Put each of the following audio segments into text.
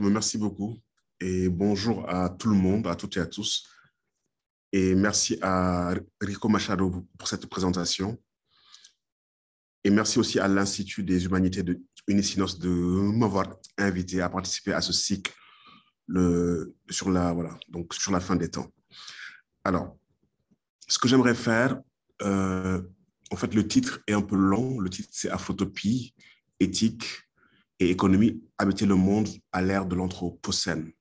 Merci beaucoup et bonjour à tout le monde, à toutes et à tous. Et merci à Rico Machado pour cette présentation. Et merci aussi à l'Institut des Humanités de Unicinos de m'avoir invité à participer à ce cycle sur la fin des temps. Alors, ce que j'aimerais faire, en fait, le titre est un peu long. Le titre, c'est Afrotopie, éthique et économie, habiter le monde à l'ère de l'Anthropocène.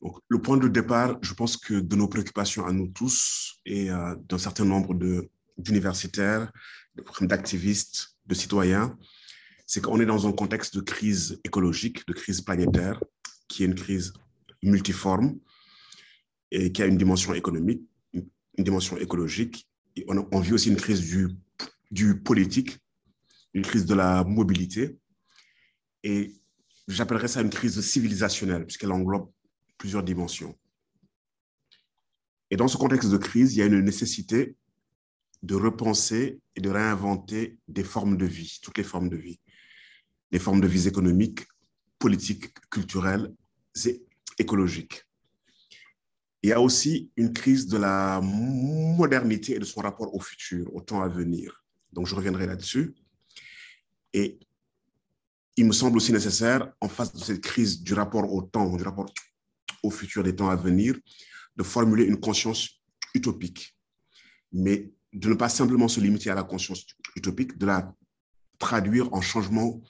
Donc, le point de départ, je pense que de nos préoccupations à nous tous et d'un certain nombre d'universitaires, d'activistes, de citoyens, c'est qu'on est dans un contexte de crise écologique, de crise planétaire, qui est une crise multiforme et qui a une dimension économique, une dimension écologique. Et on vit aussi une crise du politique, une crise de la mobilité. Et j'appellerais ça une crise civilisationnelle, puisqu'elle englobe plusieurs dimensions. Et dans ce contexte de crise, il y a une nécessité de repenser et de réinventer des formes de vie, toutes les formes de vie. Les formes de vie économiques, politiques, culturelles et écologiques. Il y a aussi une crise de la modernité et de son rapport au futur, au temps à venir. Donc, je reviendrai là-dessus. Et il me semble aussi nécessaire, en face de cette crise du rapport au temps, du rapport au futur des temps à venir, de formuler une conscience utopique, mais de ne pas simplement se limiter à la conscience utopique, de la traduire en changements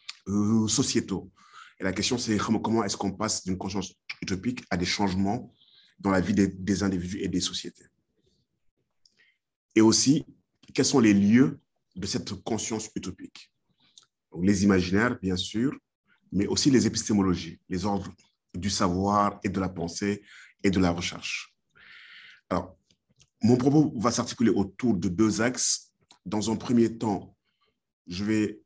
sociétaux. Et la question, c'est comment est-ce qu'on passe d'une conscience utopique à des changements dans la vie des individus et des sociétés. Et aussi, quels sont les lieux de cette conscience utopique? Donc, les imaginaires, bien sûr, mais aussi les épistémologies, les ordres du savoir et de la pensée et de la recherche. Alors, mon propos va s'articuler autour de deux axes. Dans un premier temps, je vais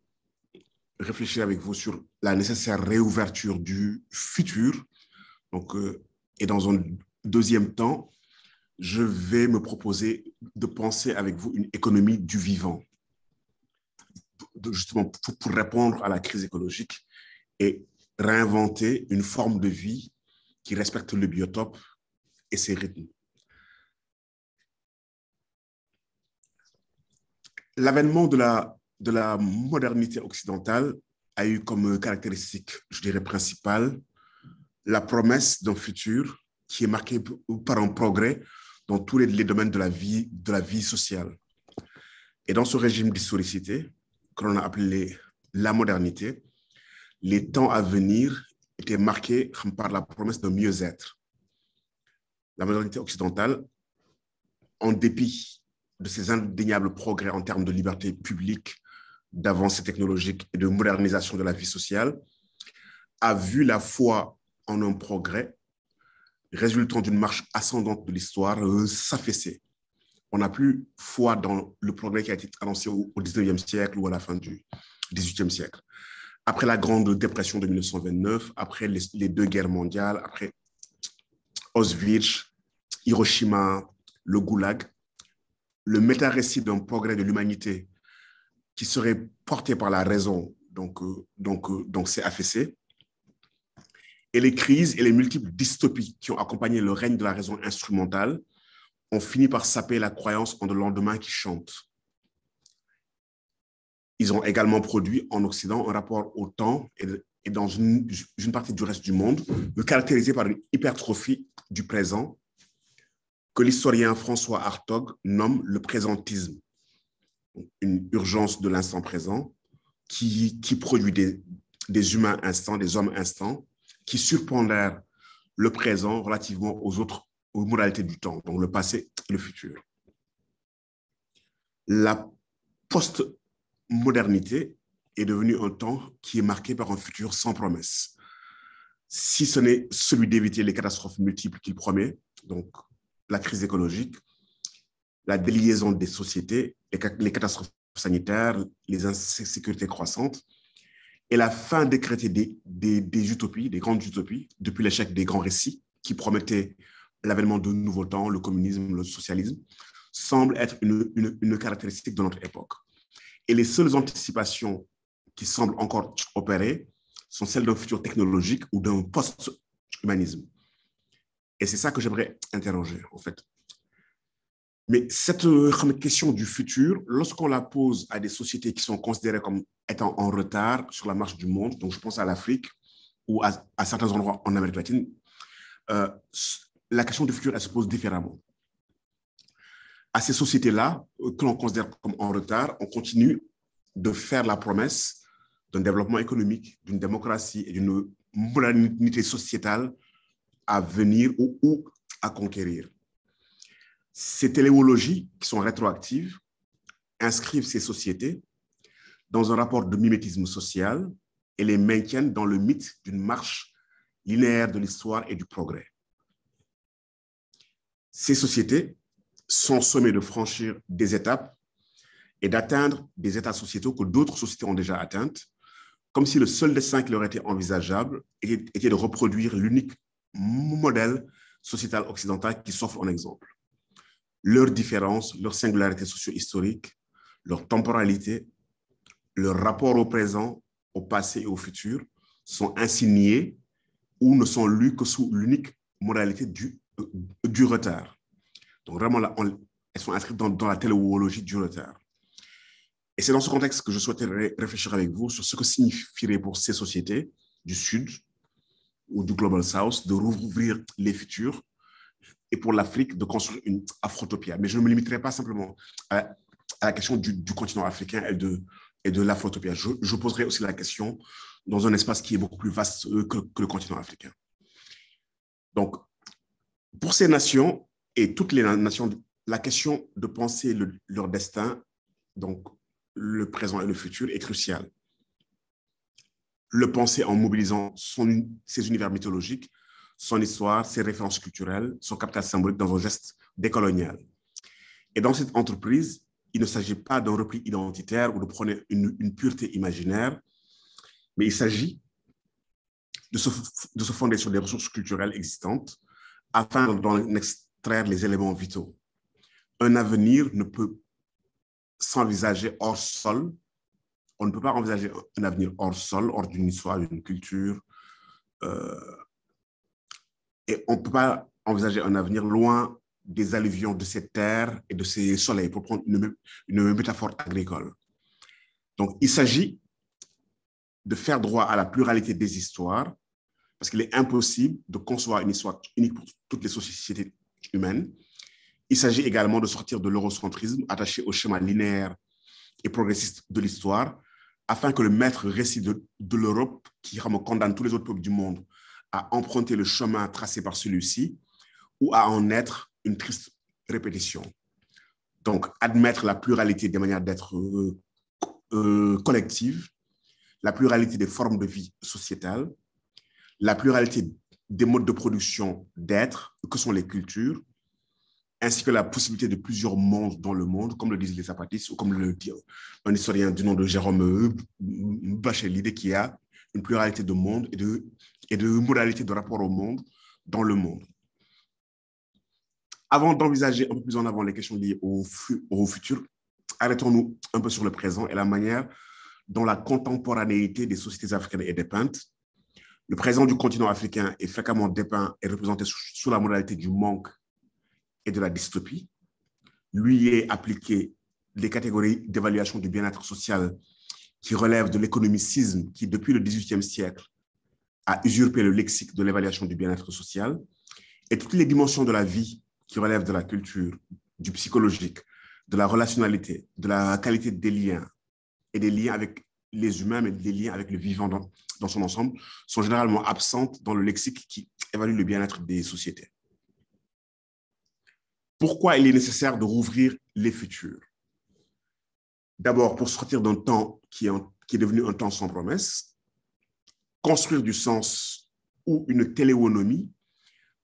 réfléchir avec vous sur la nécessaire réouverture du futur. Donc, et dans un deuxième temps, je vais me proposer de penser avec vous une économie du vivant, justement pour répondre à la crise écologique et réinventer une forme de vie qui respecte le biotope et ses rythmes. L'avènement de la modernité occidentale a eu comme caractéristique, je dirais, principale, la promesse d'un futur qui est marqué par un progrès dans tous les domaines de la vie sociale. Et dans ce régime d'historicité, que l'on a appelé la modernité, les temps à venir étaient marqués par la promesse d'un mieux-être. La modernité occidentale, en dépit de ces indéniables progrès en termes de liberté publique, d'avancées technologiques et de modernisation de la vie sociale, a vu la foi en un progrès résultant d'une marche ascendante de l'histoire s'affaisser. On n'a plus foi dans le progrès qui a été annoncé au 19e siècle ou à la fin du 18e siècle. Après la Grande Dépression de 1929, après les deux guerres mondiales, après Auschwitz, Hiroshima, le Goulag, le méta-récit d'un progrès de l'humanité qui serait porté par la raison, donc s'est affaissé. Et les crises et les multiples dystopies qui ont accompagné le règne de la raison instrumentale ont fini par saper la croyance en de lendemain qui chante. Ils ont également produit en Occident un rapport au temps et dans une partie du reste du monde, caractérisé par une hypertrophie du présent que l'historien François Hartog nomme le présentisme, une urgence de l'instant présent qui produit des humains instants, des hommes instants, qui surpondèrent le présent relativement aux modalités du temps, donc le passé et le futur. La post-modernité est devenue un temps qui est marqué par un futur sans promesse. Si ce n'est celui d'éviter les catastrophes multiples qu'il promet, donc la crise écologique, la déliaison des sociétés, les catastrophes sanitaires, les insécurités croissantes, et la fin décrétée des utopies, des grandes utopies, depuis l'échec des grands récits qui promettaient l'avènement de nouveaux temps, le communisme, le socialisme, semble être une caractéristique de notre époque. Et les seules anticipations qui semblent encore opérer sont celles d'un futur technologique ou d'un post-humanisme. Et c'est ça que j'aimerais interroger, en fait. Mais cette question du futur, lorsqu'on la pose à des sociétés qui sont considérées comme étant en retard sur la marche du monde, donc je pense à l'Afrique ou à certains endroits en Amérique latine, la question du futur, elle se pose différemment. À ces sociétés-là, que l'on considère comme en retard, on continue de faire la promesse d'un développement économique, d'une démocratie et d'une modernité sociétale à venir ou à conquérir. Ces téléologies qui sont rétroactives inscrivent ces sociétés dans un rapport de mimétisme social et les maintiennent dans le mythe d'une marche linéaire de l'histoire et du progrès. Ces sociétés sont sommées de franchir des étapes et d'atteindre des états sociétaux que d'autres sociétés ont déjà atteintes, comme si le seul destin qui leur était envisageable était de reproduire l'unique modèle sociétal occidental qui s'offre en exemple. Leurs différences, leurs singularités socio-historiques, leur temporalité, leur rapport au présent, au passé et au futur sont ainsi niés ou ne sont lus que sous l'unique modalité du retard. Donc vraiment, là, elles sont inscrites dans la téléologie du retard. Et c'est dans ce contexte que je souhaiterais réfléchir avec vous sur ce que signifierait pour ces sociétés du Sud ou du Global South de rouvrir les futurs et pour l'Afrique de construire une afrotopia. Mais je ne me limiterai pas simplement à la question du continent africain et de l'afrotopia. Je poserai aussi la question dans un espace qui est beaucoup plus vaste que le continent africain. Donc, pour ces nations et toutes les nations, la question de penser leur destin, donc le présent et le futur, est cruciale. Le penser en mobilisant ses univers mythologiques, son histoire, ses références culturelles, son capital symbolique dans un geste décolonial. Et dans cette entreprise, il ne s'agit pas d'un repli identitaire ou de prôner une pureté imaginaire, mais il s'agit de se fonder sur des ressources culturelles existantes afin d'en extraire les éléments vitaux. Un avenir ne peut s'envisager hors sol. On ne peut pas envisager un avenir hors sol, hors d'une histoire, d'une culture. Et on ne peut pas envisager un avenir loin des alluvions de ces terres et de ces soleils, pour prendre une métaphore agricole. Donc, il s'agit de faire droit à la pluralité des histoires, parce qu'il est impossible de concevoir une histoire unique pour toutes les sociétés humaines. Il s'agit également de sortir de l'eurocentrisme attaché au schéma linéaire et progressiste de l'histoire, afin que le maître récit de l'Europe, qui condamne tous les autres peuples du monde à emprunter le chemin tracé par celui-ci, ou à en être une triste répétition. Donc, admettre la pluralité des manières d'être collectives, la pluralité des formes de vie sociétales, la pluralité des modes de production d'être, que sont les cultures, ainsi que la possibilité de plusieurs mondes dans le monde, comme le disent les zapatistes, ou comme le dit un historien du nom de Jérôme Bachet, l'idée qu'il y a une pluralité de mondes et de modalités de rapport au monde dans le monde. Avant d'envisager un peu plus en avant les questions liées au futur, arrêtons-nous un peu sur le présent et la manière dont la contemporanéité des sociétés africaines est dépeinte. Le présent du continent africain est fréquemment dépeint et représenté sous la modalité du manque et de la dystopie. Lui est appliqué les catégories d'évaluation du bien-être social qui relèvent de l'économicisme qui, depuis le XVIIIe siècle, a usurpé le lexique de l'évaluation du bien-être social, et toutes les dimensions de la vie qui relèvent de la culture, du psychologique, de la relationnalité, de la qualité des liens et des liens avec les humains, mais des liens avec le vivant dans son ensemble, sont généralement absentes dans le lexique qui évalue le bien-être des sociétés. Pourquoi il est nécessaire de rouvrir les futurs? D'abord, pour sortir d'un temps qui est devenu un temps sans promesse, construire du sens ou une téléonomie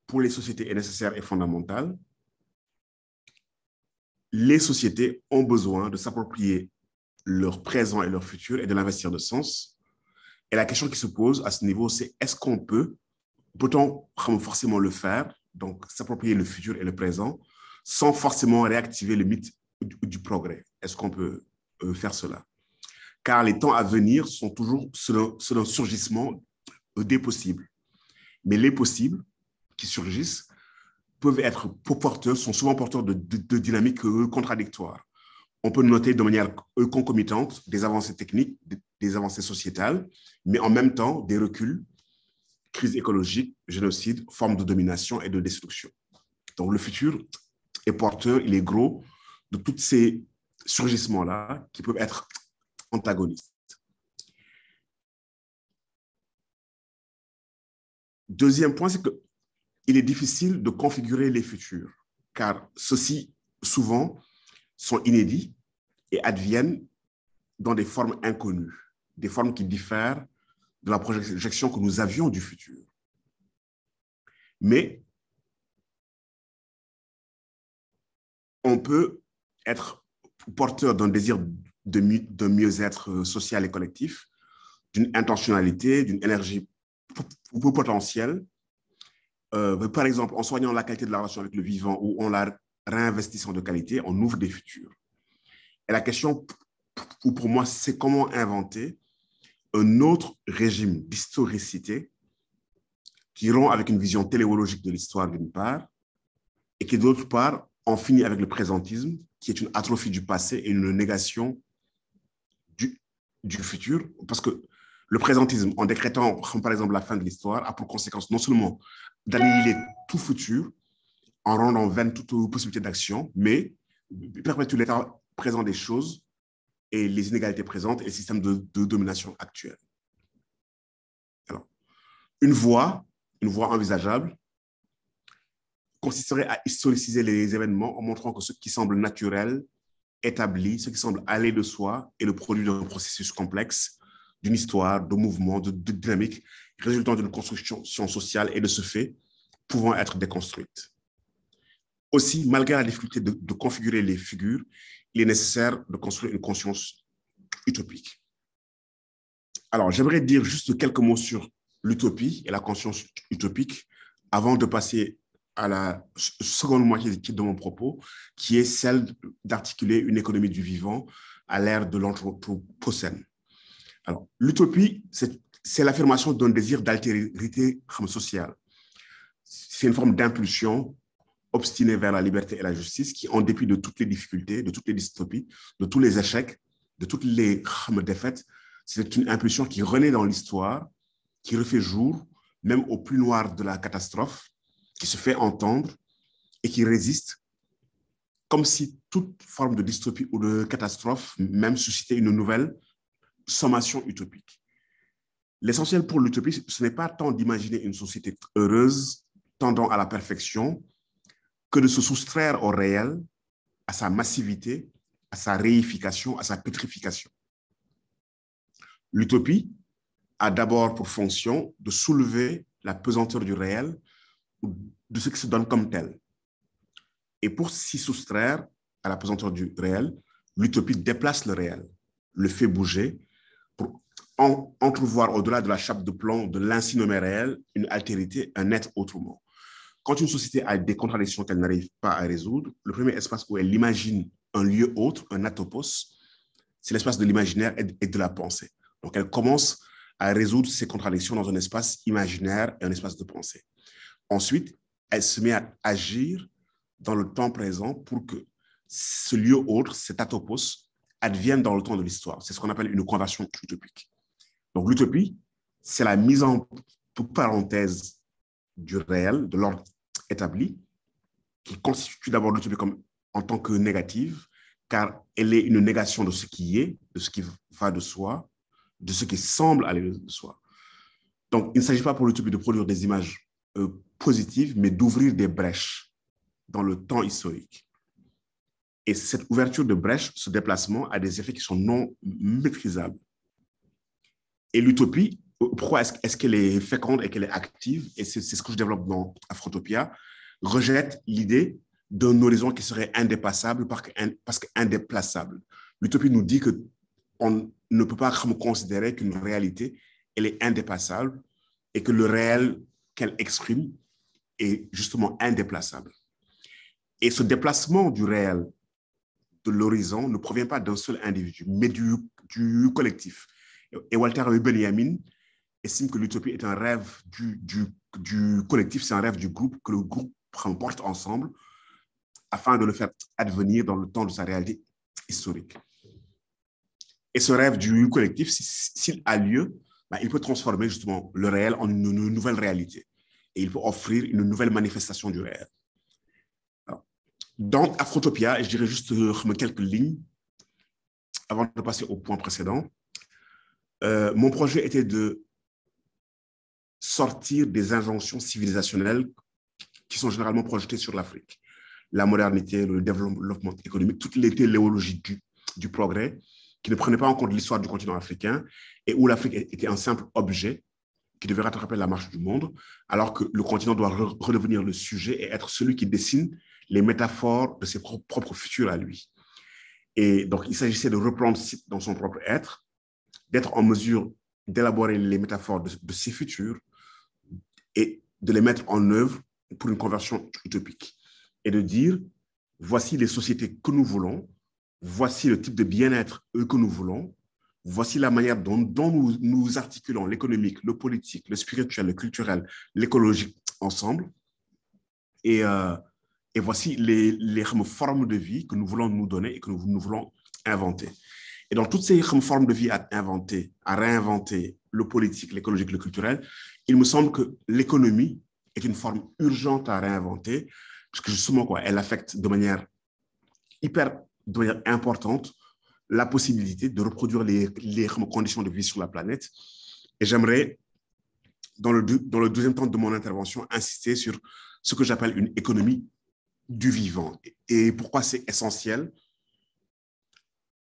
pour les sociétés est nécessaire et fondamental. Les sociétés ont besoin de s'approprier leur présent et leur futur et de l'investir de sens. Et la question qui se pose à ce niveau, c'est est-ce qu'on peut-on forcément le faire, donc s'approprier le futur et le présent, sans forcément réactiver le mythe du progrès? Est-ce qu'on peut faire cela? Car les temps à venir sont toujours ceux d'un surgissement des possibles. Mais les possibles qui surgissent peuvent être porteurs, sont souvent porteurs de dynamiques contradictoires. On peut noter de manière concomitante des avancées techniques, des avancées sociétales, mais en même temps des reculs, crise écologique, génocide, formes de domination et de destruction. Donc le futur est porteur, il est gros de tous ces surgissements-là qui peuvent être antagonistes. Deuxième point, c'est qu'il est difficile de configurer les futurs, car ceux-ci, souvent, sont inédits et adviennent dans des formes inconnues, des formes qui diffèrent de la projection que nous avions du futur. Mais on peut être porteur d'un désir de mieux-être social et collectif, d'une intentionnalité, d'une énergie potentielle, par exemple en soignant la qualité de la relation avec le vivant ou en la réinvestissant de qualité, on ouvre des futurs. Et la question pour moi, c'est comment inventer un autre régime d'historicité qui rompt avec une vision téléologique de l'histoire d'une part, et qui d'autre part en finit avec le présentisme, qui est une atrophie du passé et une négation du futur, parce que le présentisme, en décrétant par exemple la fin de l'histoire, a pour conséquence non seulement d'annihiler tout futur, en rendant vaine toute possibilité d'action, mais perpétue l'état présent des choses et les inégalités présentes et le système de domination actuel. Alors, une voie envisageable consisterait à historiciser les événements en montrant que ce qui semble naturel, établi, ce qui semble aller de soi est le produit d'un processus complexe, d'une histoire, de mouvements, de dynamique résultant d'une construction sociale et de ce fait pouvant être déconstruite. Aussi, malgré la difficulté de configurer les figures, il est nécessaire de construire une conscience utopique. Alors, j'aimerais dire juste quelques mots sur l'utopie et la conscience utopique avant de passer à la seconde moitié de mon propos, qui est celle d'articuler une économie du vivant à l'ère de l'anthropocène. Alors, l'utopie, c'est l'affirmation d'un désir d'altérité sociale. C'est une forme d'impulsion obstinée vers la liberté et la justice qui, en dépit de toutes les difficultés, de toutes les dystopies, de tous les échecs, de toutes les défaites, c'est une impulsion qui renaît dans l'histoire, qui refait jour, même au plus noir de la catastrophe, qui se fait entendre et qui résiste, comme si toute forme de dystopie ou de catastrophe même suscitait une nouvelle sommation utopique. L'essentiel pour l'utopie, ce n'est pas tant d'imaginer une société heureuse, tendant à la perfection, que de se soustraire au réel, à sa massivité, à sa réification, à sa pétrification. L'utopie a d'abord pour fonction de soulever la pesanteur du réel, de ce qui se donne comme tel. Et pour s'y soustraire à la pesanteur du réel, l'utopie déplace le réel, le fait bouger, pour entrevoir au-delà de la chape de plomb de l'ainsi nommé réel une altérité, un être autrement. Quand une société a des contradictions qu'elle n'arrive pas à résoudre, le premier espace où elle imagine un lieu autre, un atopos, c'est l'espace de l'imaginaire et de la pensée. Donc elle commence à résoudre ces contradictions dans un espace imaginaire et un espace de pensée. Ensuite, elle se met à agir dans le temps présent pour que ce lieu autre, cet atopos, advienne dans le temps de l'histoire. C'est ce qu'on appelle une conversion utopique. Donc l'utopie, c'est la mise en parenthèse du réel, de l'ordre établi, qui constitue d'abord l'utopie en tant que négative, car elle est une négation de ce qui est, de ce qui va de soi, de ce qui semble aller de soi. Donc, il ne s'agit pas pour l'utopie de produire des images positives, mais d'ouvrir des brèches dans le temps historique. Et cette ouverture de brèches, ce déplacement, a des effets qui sont non maîtrisables. Et l'utopie, pourquoi est-ce qu'elle est féconde et qu'elle est active, et c'est ce que je développe dans Afrotopia, rejette l'idée d'un horizon qui serait indépassable parce qu'indéplaçable. L'utopie nous dit qu'on ne peut pas considérer qu'une réalité, elle est indépassable et que le réel qu'elle exprime est justement indéplaçable. Et ce déplacement du réel, de l'horizon, ne provient pas d'un seul individu, mais du collectif. Et Walter Benjamin estime que l'utopie est un rêve du collectif, c'est un rêve du groupe, que le groupe porte ensemble afin de le faire advenir dans le temps de sa réalité historique. Et ce rêve du collectif, s'il a lieu, ben, il peut transformer justement le réel en une nouvelle réalité. Et il peut offrir une nouvelle manifestation du réel. Alors, dans Afrotopia, je dirais juste quelques lignes avant de passer au point précédent. Mon projet était de sortir des injonctions civilisationnelles qui sont généralement projetées sur l'Afrique. La modernité, le développement économique, toutes les téléologies du progrès qui ne prenaient pas en compte l'histoire du continent africain et où l'Afrique était un simple objet qui devait rattraper la marche du monde, alors que le continent doit redevenir le sujet et être celui qui dessine les métaphores de ses propres futurs à lui. Et donc, il s'agissait de reprendre dans son propre être, d'être en mesure d'élaborer les métaphores de ses futurs et de les mettre en œuvre pour une conversion utopique. Et de dire, voici les sociétés que nous voulons, voici le type de bien-être que nous voulons, voici la manière dont nous articulons l'économique, le politique, le spirituel, le culturel, l'écologique ensemble. Et voici les formes de vie que nous voulons nous donner et que nous voulons inventer. Et dans toutes ces formes de vie à inventer, à réinventer, le politique, l'écologique, le culturel, il me semble que l'économie est une forme urgente à réinventer, parce que justement, elle affecte de manière importante la possibilité de reproduire les conditions de vie sur la planète. Et j'aimerais, dans le deuxième temps de mon intervention, insister sur ce que j'appelle une économie du vivant. Et pourquoi c'est essentiel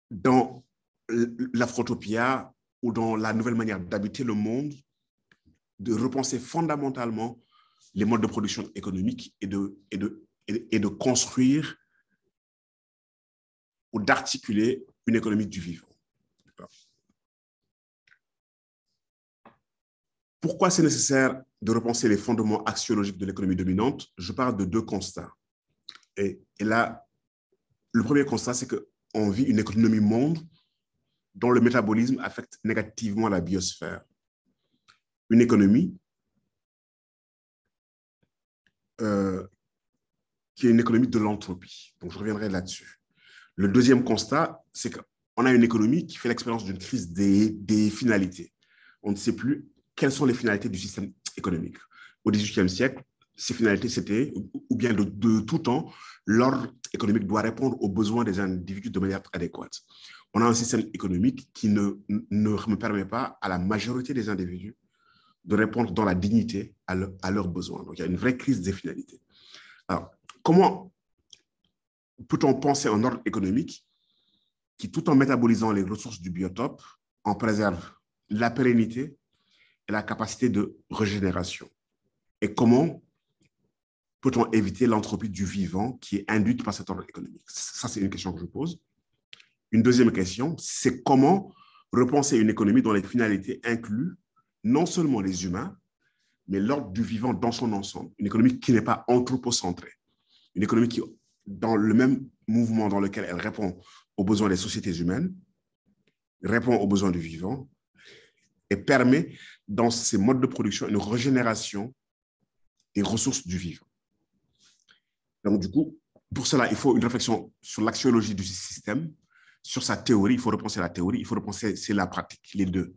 dans l'Afrotopia ou dans la nouvelle manière d'habiter le monde, de repenser fondamentalement les modes de production économique et de construire ou d'articuler une économie du vivant. Pourquoi c'est nécessaire de repenser les fondements axiologiques de l'économie dominante? Je parle de deux constats. Et là, le premier constat, c'est qu'on vit une économie monde dont le métabolisme affecte négativement la biosphère. Une économie qui est une économie de l'entropie. Donc, je reviendrai là-dessus. Le deuxième constat, c'est qu'on a une économie qui fait l'expérience d'une crise des finalités. On ne sait plus quelles sont les finalités du système économique. Au XVIIIe siècle, ces finalités, c'était, ou bien de tout temps, l'ordre économique doit répondre aux besoins des individus de manière adéquate. On a un système économique qui ne permet pas à la majorité des individus de répondre dans la dignité à leurs besoins. Donc, il y a une vraie crise des finalités. Alors, comment peut-on penser un ordre économique qui, tout en métabolisant les ressources du biotope, en préserve la pérennité et la capacité de régénération? Et comment peut-on éviter l'entropie du vivant qui est induite par cet ordre économique? Ça, c'est une question que je pose. Une deuxième question, c'est comment repenser une économie dont les finalités incluent non seulement les humains, mais l'ordre du vivant dans son ensemble. Une économie qui n'est pas anthropocentrée. Une économie qui, dans le même mouvement dans lequel elle répond aux besoins des sociétés humaines, répond aux besoins du vivant et permet, dans ses modes de production, une régénération des ressources du vivant. Donc, du coup, pour cela, il faut une réflexion sur l'axiologie du système, sur sa théorie. Il faut repenser la théorie, il faut repenser la pratique, les deux.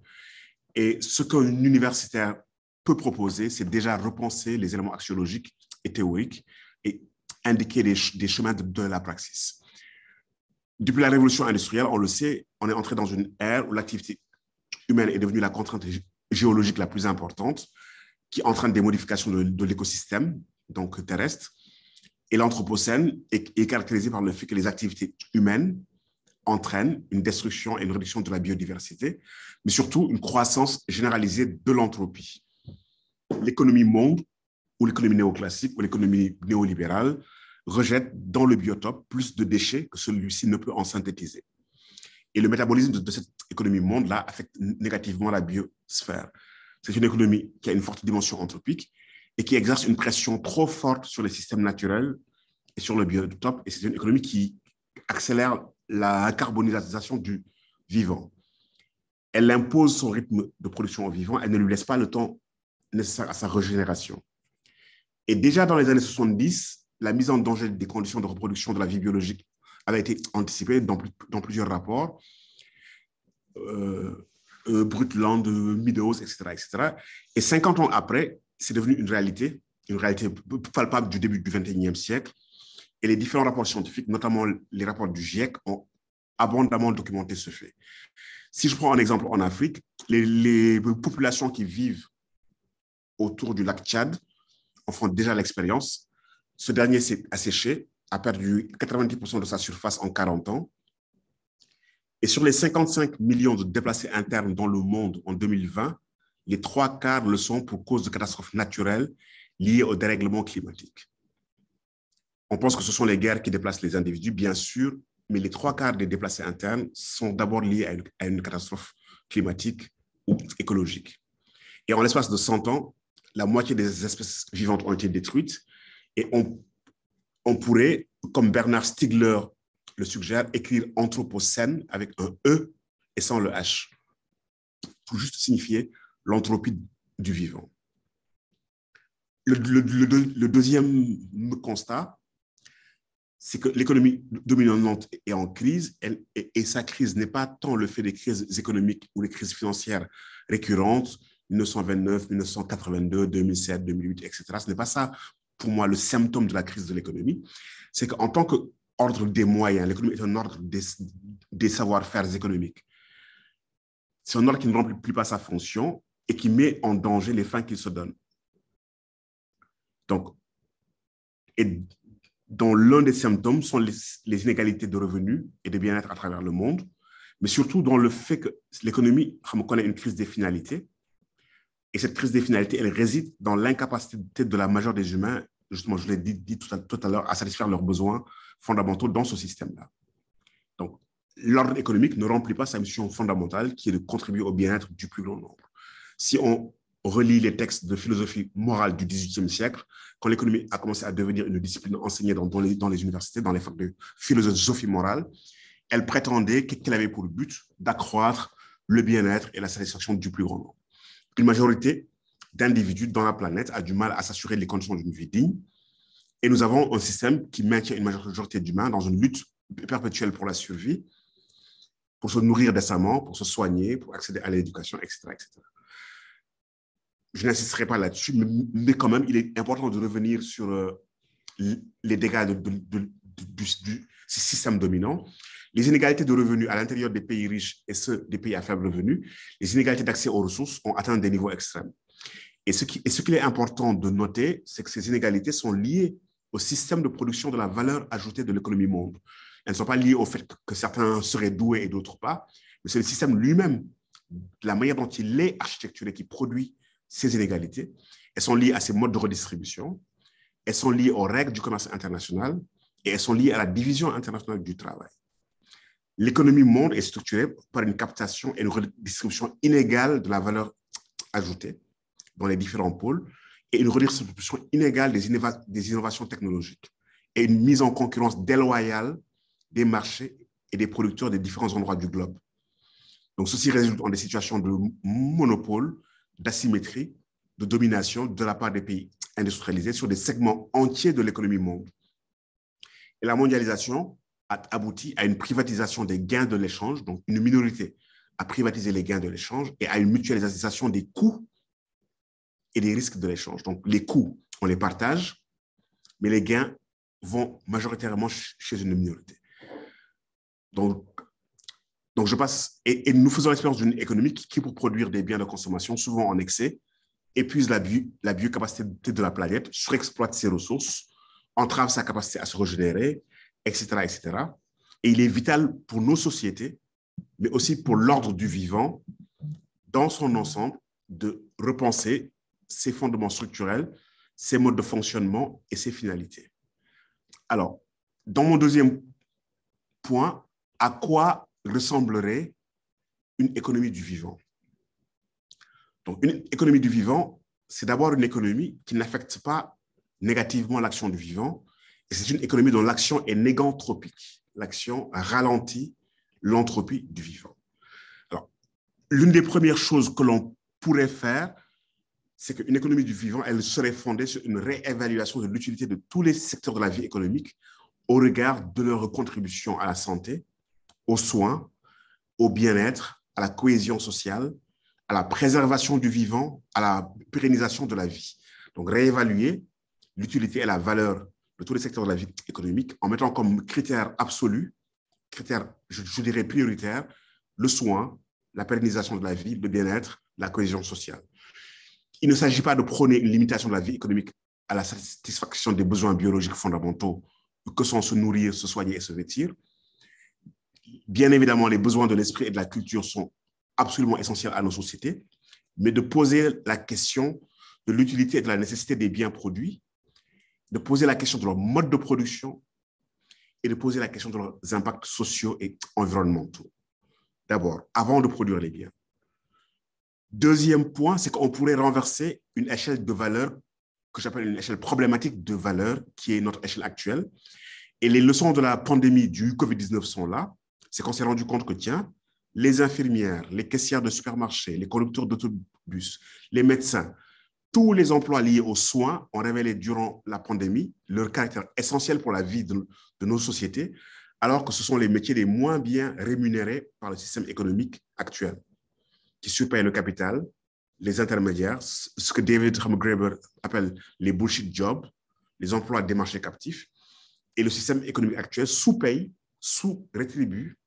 Et ce qu'un universitaire peut proposer, c'est déjà repenser les éléments axiologiques et théoriques et indiquer des chemins de la praxis. Depuis la révolution industrielle, on le sait, on est entré dans une ère où l'activité humaine est devenue la contrainte géologique la plus importante, qui entraîne des modifications de l'écosystème, donc terrestre. Et l'anthropocène est caractérisé par le fait que les activités humaines entraînent une destruction et une réduction de la biodiversité, mais surtout une croissance généralisée de l'entropie. L'économie monde, ou l'économie néoclassique, ou l'économie néolibérale, rejette dans le biotope plus de déchets que celui-ci ne peut en synthétiser. Et le métabolisme de cette économie monde-là affecte négativement la biosphère. C'est une économie qui a une forte dimension anthropique et qui exerce une pression trop forte sur les systèmes naturels et sur le biotope. Et c'est une économie qui accélère la carbonisation du vivant. Elle impose son rythme de production au vivant, elle ne lui laisse pas le temps nécessaire à sa régénération. Et déjà dans les années 70, la mise en danger des conditions de reproduction de la vie biologique avait été anticipée dans plusieurs rapports, Brundtland, Meadows, etc., etc. Et 50 ans après, c'est devenu une réalité palpable du début du XXIe siècle. Et les différents rapports scientifiques, notamment les rapports du GIEC, ont abondamment documenté ce fait. Si je prends un exemple en Afrique, les populations qui vivent autour du lac Tchad en font déjà l'expérience. Ce dernier s'est asséché, a perdu 90% de sa surface en 40 ans. Et sur les 55 millions de déplacés internes dans le monde en 2020, les 3/4 le sont pour cause de catastrophes naturelles liées au dérèglement climatique. On pense que ce sont les guerres qui déplacent les individus, bien sûr, mais les 3/4 des déplacés internes sont d'abord liés à une catastrophe climatique ou écologique. Et en l'espace de 100 ans, la moitié des espèces vivantes ont été détruites et on pourrait, comme Bernard Stiegler le suggère, écrire anthropocène avec un E et sans le H, pour juste signifier l'entropie du vivant. Le deuxième constat, c'est que l'économie dominante est en crise et sa crise n'est pas tant le fait des crises économiques ou des crises financières récurrentes, 1929, 1982, 2007, 2008, etc. Ce n'est pas ça, pour moi, le symptôme de la crise de l'économie. C'est qu'en tant qu'ordre des moyens, l'économie est un ordre des savoir-faire économiques. C'est un ordre qui ne remplit pas sa fonction et qui met en danger les fins qu'il se donne. Donc, et dont l'un des symptômes sont les inégalités de revenus et de bien-être à travers le monde, mais surtout dans le fait que l'économie connaît une crise des finalités. Et cette crise des finalités, elle réside dans l'incapacité de la majeure des humains, justement, je l'ai dit tout à l'heure, à satisfaire leurs besoins fondamentaux dans ce système-là. Donc, l'ordre économique ne remplit pas sa mission fondamentale, qui est de contribuer au bien-être du plus grand nombre. Si on relit les textes de philosophie morale du XVIIIe siècle, quand l'économie a commencé à devenir une discipline enseignée dans les universités, dans les facs de philosophie morale, elle prétendait qu'elle avait pour but d'accroître le bien-être et la satisfaction du plus grand nombre. Une majorité d'individus dans la planète a du mal à s'assurer les conditions d'une vie digne, et nous avons un système qui maintient une majorité d'humains dans une lutte perpétuelle pour la survie, pour se nourrir décemment, pour se soigner, pour accéder à l'éducation, etc., etc. Je n'insisterai pas là-dessus, mais quand même, il est important de revenir sur les dégâts du système dominant. Les inégalités de revenus à l'intérieur des pays riches et ceux des pays à faible revenu, les inégalités d'accès aux ressources ont atteint des niveaux extrêmes. Et ce qu'il est important de noter, c'est que ces inégalités sont liées au système de production de la valeur ajoutée de l'économie monde. Elles ne sont pas liées au fait que certains seraient doués et d'autres pas, mais c'est le système lui-même, la manière dont il est architecturé, qui produit ces inégalités. Elles sont liées à ces modes de redistribution, elles sont liées aux règles du commerce international et elles sont liées à la division internationale du travail. L'économie monde est structurée par une captation et une redistribution inégale de la valeur ajoutée dans les différents pôles et une redistribution inégale des innovations technologiques et une mise en concurrence déloyale des marchés et des producteurs des différents endroits du globe. Donc, ceci résulte en des situations de monopole, d'asymétrie, de domination de la part des pays industrialisés sur des segments entiers de l'économie monde. Et la mondialisation a abouti à une privatisation des gains de l'échange, donc une minorité a privatisé les gains de l'échange et à une mutualisation des coûts et des risques de l'échange. Donc, les coûts, on les partage, mais les gains vont majoritairement chez une minorité. Donc je passe, et nous faisons l'expérience d'une économie qui, pour produire des biens de consommation, souvent en excès, épuise la biocapacité de la planète, surexploite ses ressources, entrave sa capacité à se régénérer, etc., etc. Et il est vital pour nos sociétés, mais aussi pour l'ordre du vivant, dans son ensemble, de repenser ses fondements structurels, ses modes de fonctionnement et ses finalités. Alors, dans mon deuxième point, à quoi ressemblerait une économie du vivant? Donc, une économie du vivant, c'est d'abord une économie qui n'affecte pas négativement l'action du vivant, et c'est une économie dont l'action est négantropique. L'action ralentit l'entropie du vivant. Alors, L'une des premières choses que l'on pourrait faire, c'est qu'une économie du vivant, elle serait fondée sur une réévaluation de l'utilité de tous les secteurs de la vie économique au regard de leur contribution à la santé, aux soins, au bien-être, à la cohésion sociale, à la préservation du vivant, à la pérennisation de la vie. Donc, réévaluer l'utilité et la valeur de tous les secteurs de la vie économique en mettant comme critère absolu, critère, je dirais prioritaire, le soin, la pérennisation de la vie, le bien-être, la cohésion sociale. Il ne s'agit pas de prôner une limitation de la vie économique à la satisfaction des besoins biologiques fondamentaux que sont se nourrir, se soigner et se vêtir. Bien évidemment, les besoins de l'esprit et de la culture sont absolument essentiels à nos sociétés, mais de poser la question de l'utilité et de la nécessité des biens produits, de poser la question de leur mode de production et de poser la question de leurs impacts sociaux et environnementaux. D'abord, avant de produire les biens. Deuxième point, c'est qu'on pourrait renverser une échelle de valeur que j'appelle une échelle problématique de valeur, qui est notre échelle actuelle. Et les leçons de la pandémie du Covid-19 sont là. C'est qu'on s'est rendu compte que, tiens, les infirmières, les caissières de supermarchés, les conducteurs d'autobus, les médecins, tous les emplois liés aux soins ont révélé durant la pandémie leur caractère essentiel pour la vie de nos sociétés, alors que ce sont les métiers les moins bien rémunérés par le système économique actuel, qui surpaye le capital, les intermédiaires, ce que David Graeber appelle les bullshit jobs, les emplois des marchés captifs, et le système économique actuel sous-paye, sous-rétribue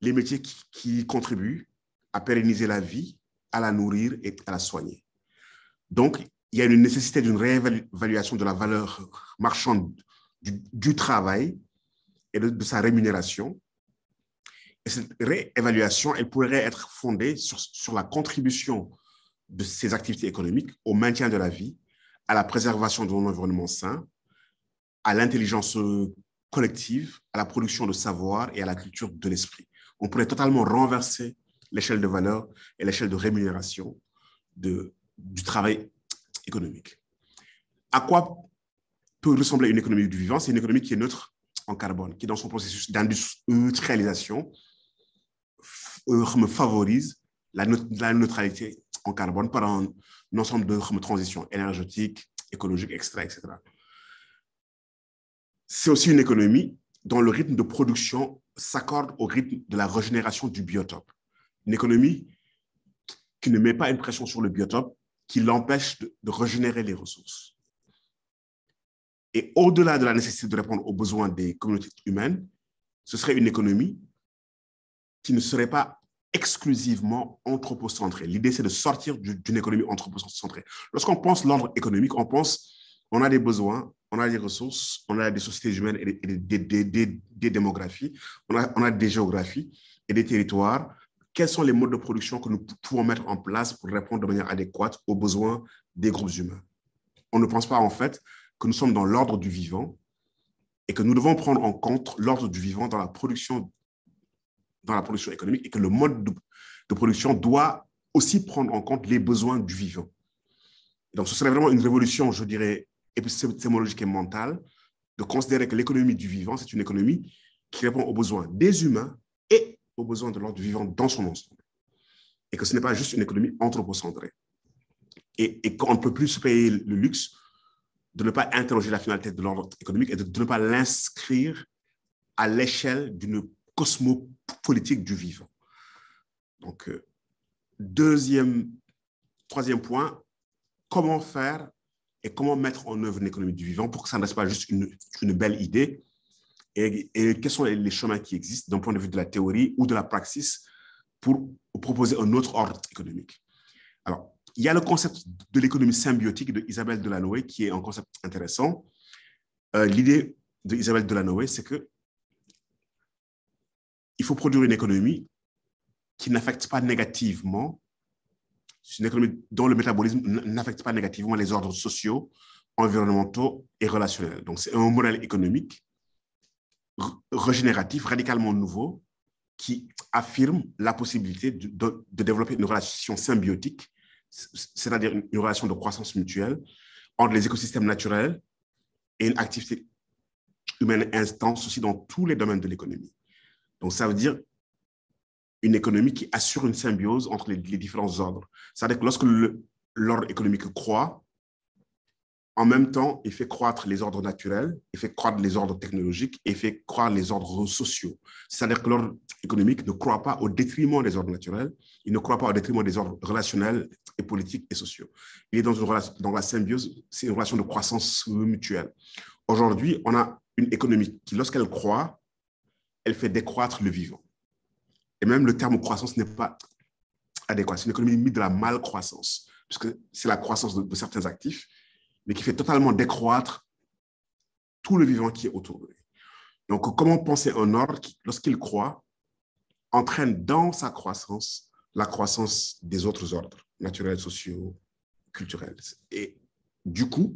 les métiers qui contribuent à pérenniser la vie, à la nourrir et à la soigner. Donc, il y a une nécessité d'une réévaluation de la valeur marchande du travail et de sa rémunération. Et cette réévaluation, elle pourrait être fondée sur la contribution de ces activités économiques au maintien de la vie, à la préservation de l'environnement sain, à l'intelligence collective, à la production de savoir et à la culture de l'esprit. On pourrait totalement renverser l'échelle de valeur et l'échelle de rémunération du travail économique. À quoi peut ressembler une économie du vivant? C'est une économie qui est neutre en carbone, qui, dans son processus d'industrialisation, favorise la neutralité en carbone par un ensemble de transitions énergétiques, écologiques, etc. C'est aussi une économie dont le rythme de production s'accorde au rythme de la régénération du biotope. Une économie qui ne met pas une pression sur le biotope, qui l'empêche de régénérer les ressources. Et au-delà de la nécessité de répondre aux besoins des communautés humaines, ce serait une économie qui ne serait pas exclusivement anthropocentrée. L'idée, c'est de sortir d'une économie anthropocentrée. Lorsqu'on pense l'ordre économique, on pense on a des besoins, on a des ressources, on a des sociétés humaines et des démographies, on a des géographies et des territoires. Quels sont les modes de production que nous pouvons mettre en place pour répondre de manière adéquate aux besoins des groupes humains? On ne pense pas en fait que nous sommes dans l'ordre du vivant et que nous devons prendre en compte l'ordre du vivant dans la production économique et que le mode de production doit aussi prendre en compte les besoins du vivant. Donc, ce serait vraiment une révolution, je dirais, épistémologique et mentale, de considérer que l'économie du vivant, c'est une économie qui répond aux besoins des humains et aux besoins de l'ordre du vivant dans son ensemble. Et que ce n'est pas juste une économie anthropocentrée. Et qu'on ne peut plus se payer le luxe de ne pas interroger la finalité de l'ordre économique et de ne pas l'inscrire à l'échelle d'une cosmopolitique du vivant. Donc, troisième point, comment faire et comment mettre en œuvre une économie du vivant pour que ça ne reste pas juste une belle idée et quels sont les chemins qui existent d'un point de vue de la théorie ou de la praxis pour proposer un autre ordre économique. Alors, il y a le concept de l'économie symbiotique de Isabelle Delanoë qui est un concept intéressant. L'idée de Isabelle Delanoë, c'est que il faut produire une économie qui n'affecte pas négativement, une économie dont le métabolisme n'affecte pas négativement les ordres sociaux, environnementaux et relationnels. Donc, c'est un modèle économique régénératif, radicalement nouveau, qui affirme la possibilité de développer une relation symbiotique, c'est-à-dire une relation de croissance mutuelle entre les écosystèmes naturels et une activité humaine intense aussi dans tous les domaines de l'économie. Donc, ça veut dire une économie qui assure une symbiose entre les différents ordres. C'est-à-dire que lorsque l'ordre économique croît, en même temps, il fait croître les ordres naturels, il fait croître les ordres technologiques et il fait croître les ordres sociaux. C'est-à-dire que l'ordre économique ne croît pas au détriment des ordres naturels, il ne croît pas au détriment des ordres relationnels et politiques et sociaux. Il est dans la symbiose, c'est une relation de croissance mutuelle. Aujourd'hui, on a une économie qui, lorsqu'elle croît, elle fait décroître le vivant. Et même le terme croissance n'est pas adéquat. C'est une économie de la malcroissance, puisque c'est la croissance de certains actifs, mais qui fait totalement décroître tout le vivant qui est autour de lui. Donc, comment penser un ordre qui, lorsqu'il croît, entraîne dans sa croissance la croissance des autres ordres, naturels, sociaux, culturels. Et du coup,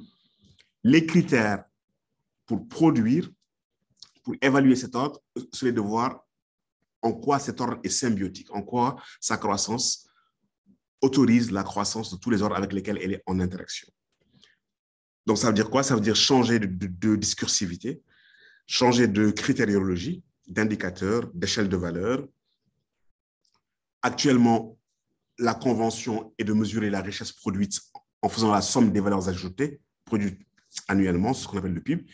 les critères pour produire, pour évaluer cet ordre, c'est de voir en quoi cet ordre est symbiotique, en quoi sa croissance autorise la croissance de tous les ordres avec lesquels elle est en interaction. Donc, ça veut dire quoi? Ça veut dire changer de discursivité, changer de critériologie, d'indicateurs, d'échelle de valeur. Actuellement, la convention est de mesurer la richesse produite en faisant la somme des valeurs ajoutées produites annuellement, ce qu'on appelle le PIB.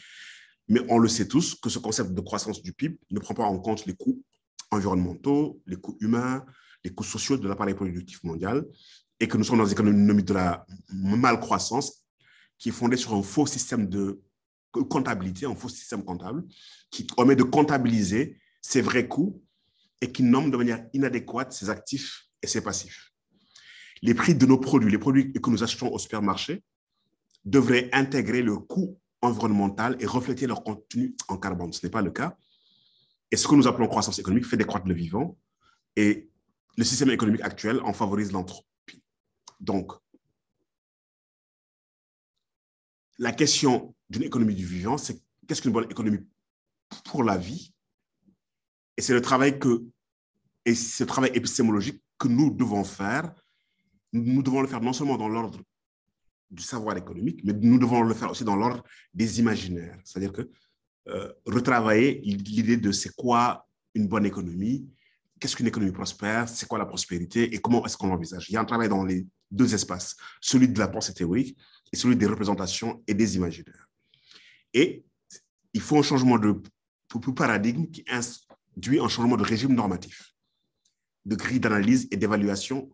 Mais on le sait tous que ce concept de croissance du PIB ne prend pas en compte les coûts environnementaux, les coûts humains, les coûts sociaux de l'appareil productif mondial et que nous sommes dans une économie de la malcroissance qui est fondée sur un faux système de comptabilité, un faux système comptable qui omet de comptabiliser ses vrais coûts et qui nomme de manière inadéquate ses actifs et ses passifs. Les prix de nos produits, les produits que nous achetons au supermarché, devraient intégrer leur coût environnemental et refléter leur contenu en carbone. Ce n'est pas le cas. Et ce que nous appelons croissance économique fait décroître le vivant et le système économique actuel en favorise l'entropie. Donc, la question d'une économie du vivant, c'est qu'est-ce qu'une bonne économie pour la vie? Et c'est ce travail épistémologique que nous devons faire. Nous devons le faire non seulement dans l'ordre du savoir économique, mais nous devons le faire aussi dans l'ordre des imaginaires. C'est-à-dire que retravailler l'idée de c'est quoi une bonne économie, qu'est-ce qu'une économie prospère, c'est quoi la prospérité et comment est-ce qu'on l'envisage. Il y a un travail dans les deux espaces, celui de la pensée théorique et celui des représentations et des imaginaires. Et il faut un changement de paradigme qui induit un changement de régime normatif, de grille d'analyse et d'évaluation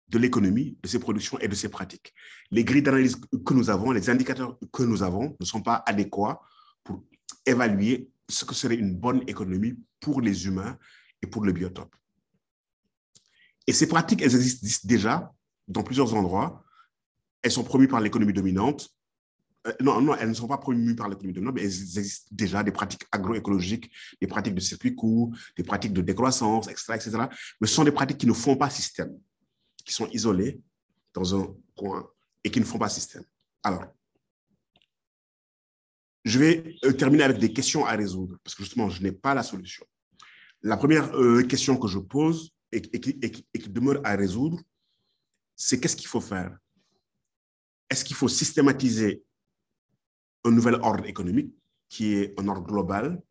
de l'économie, de ses productions et de ses pratiques. Les grilles d'analyse que nous avons, les indicateurs que nous avons ne sont pas adéquats pour évaluer ce que serait une bonne économie pour les humains et pour le biotope. Et ces pratiques, elles existent déjà dans plusieurs endroits. Elles sont promues par l'économie dominante. Non, elles ne sont pas promues par l'économie dominante, mais elles existent déjà, des pratiques agroécologiques, des pratiques de circuit court, des pratiques de décroissance, etc. Mais ce sont des pratiques qui ne font pas système, qui sont isolés dans un coin et qui ne font pas système. Alors, je vais terminer avec des questions à résoudre, parce que justement, je n'ai pas la solution. La première question que je pose et qui demeure à résoudre, c'est qu'est-ce qu'il faut faire? Est-ce qu'il faut systématiser un nouvel ordre économique qui est un ordre global,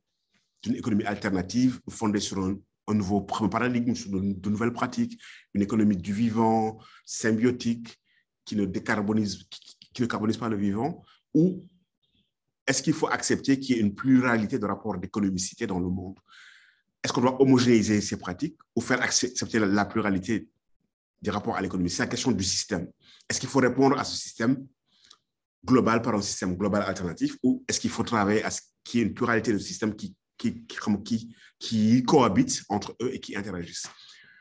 d'une économie alternative fondée sur un nouveau paradigme, sur de nouvelles pratiques, une économie du vivant, symbiotique, qui ne carbonise pas le vivant, ou est-ce qu'il faut accepter qu'il y ait une pluralité de rapports d'économicité dans le monde? Est-ce qu'on doit homogénéiser ces pratiques ou faire accepter la pluralité des rapports à l'économie? C'est la question du système. Est-ce qu'il faut répondre à ce système global par un système global alternatif ou est-ce qu'il faut travailler à ce qu'il y ait une pluralité de systèmes qui cohabitent entre eux et qui interagissent?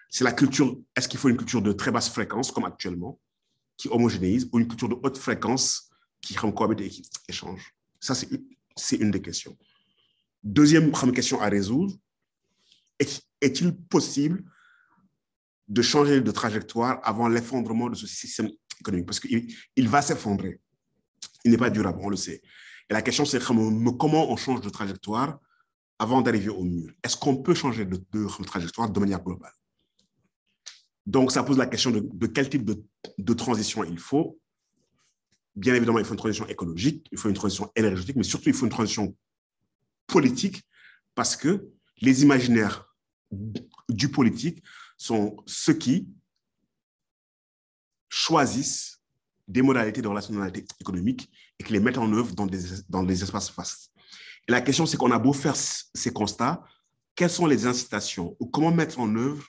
C'est la culture, est-ce qu'il faut une culture de très basse fréquence comme actuellement, qui homogénéise, ou une culture de haute fréquence qui cohabite et qui échange? Ça, c'est une des questions. Deuxième question à résoudre, est-il possible de changer de trajectoire avant l'effondrement de ce système économique? Parce qu'il va s'effondrer. Il n'est pas durable, on le sait. Et la question, c'est comment on change de trajectoire avant d'arriver au mur? Est-ce qu'on peut changer de trajectoire de manière globale? Donc, ça pose la question de quel type de transition il faut. Bien évidemment, il faut une transition écologique, il faut une transition énergétique, mais surtout, il faut une transition politique parce que les imaginaires du politique sont ceux qui choisissent des modalités de relationnalité économique et qui les mettent en œuvre dans des espaces vastes. Et la question, c'est qu'on a beau faire ces constats, quelles sont les incitations ou comment mettre en œuvre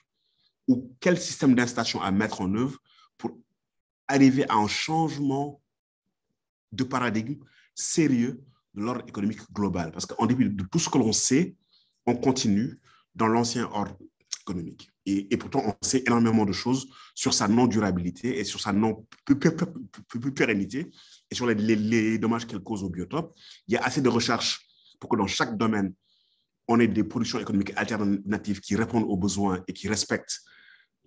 ou quel système d'incitation à mettre en œuvre pour arriver à un changement de paradigme sérieux de l'ordre économique global. Parce qu'en dépit de tout ce que l'on sait, on continue dans l'ancien ordre économique. Et pourtant, on sait énormément de choses sur sa non-durabilité et sur sa non-pérennité et sur les dommages qu'elle cause au biotope. Il y a assez de recherches pour que dans chaque domaine, on ait des productions économiques alternatives qui répondent aux besoins et qui respectent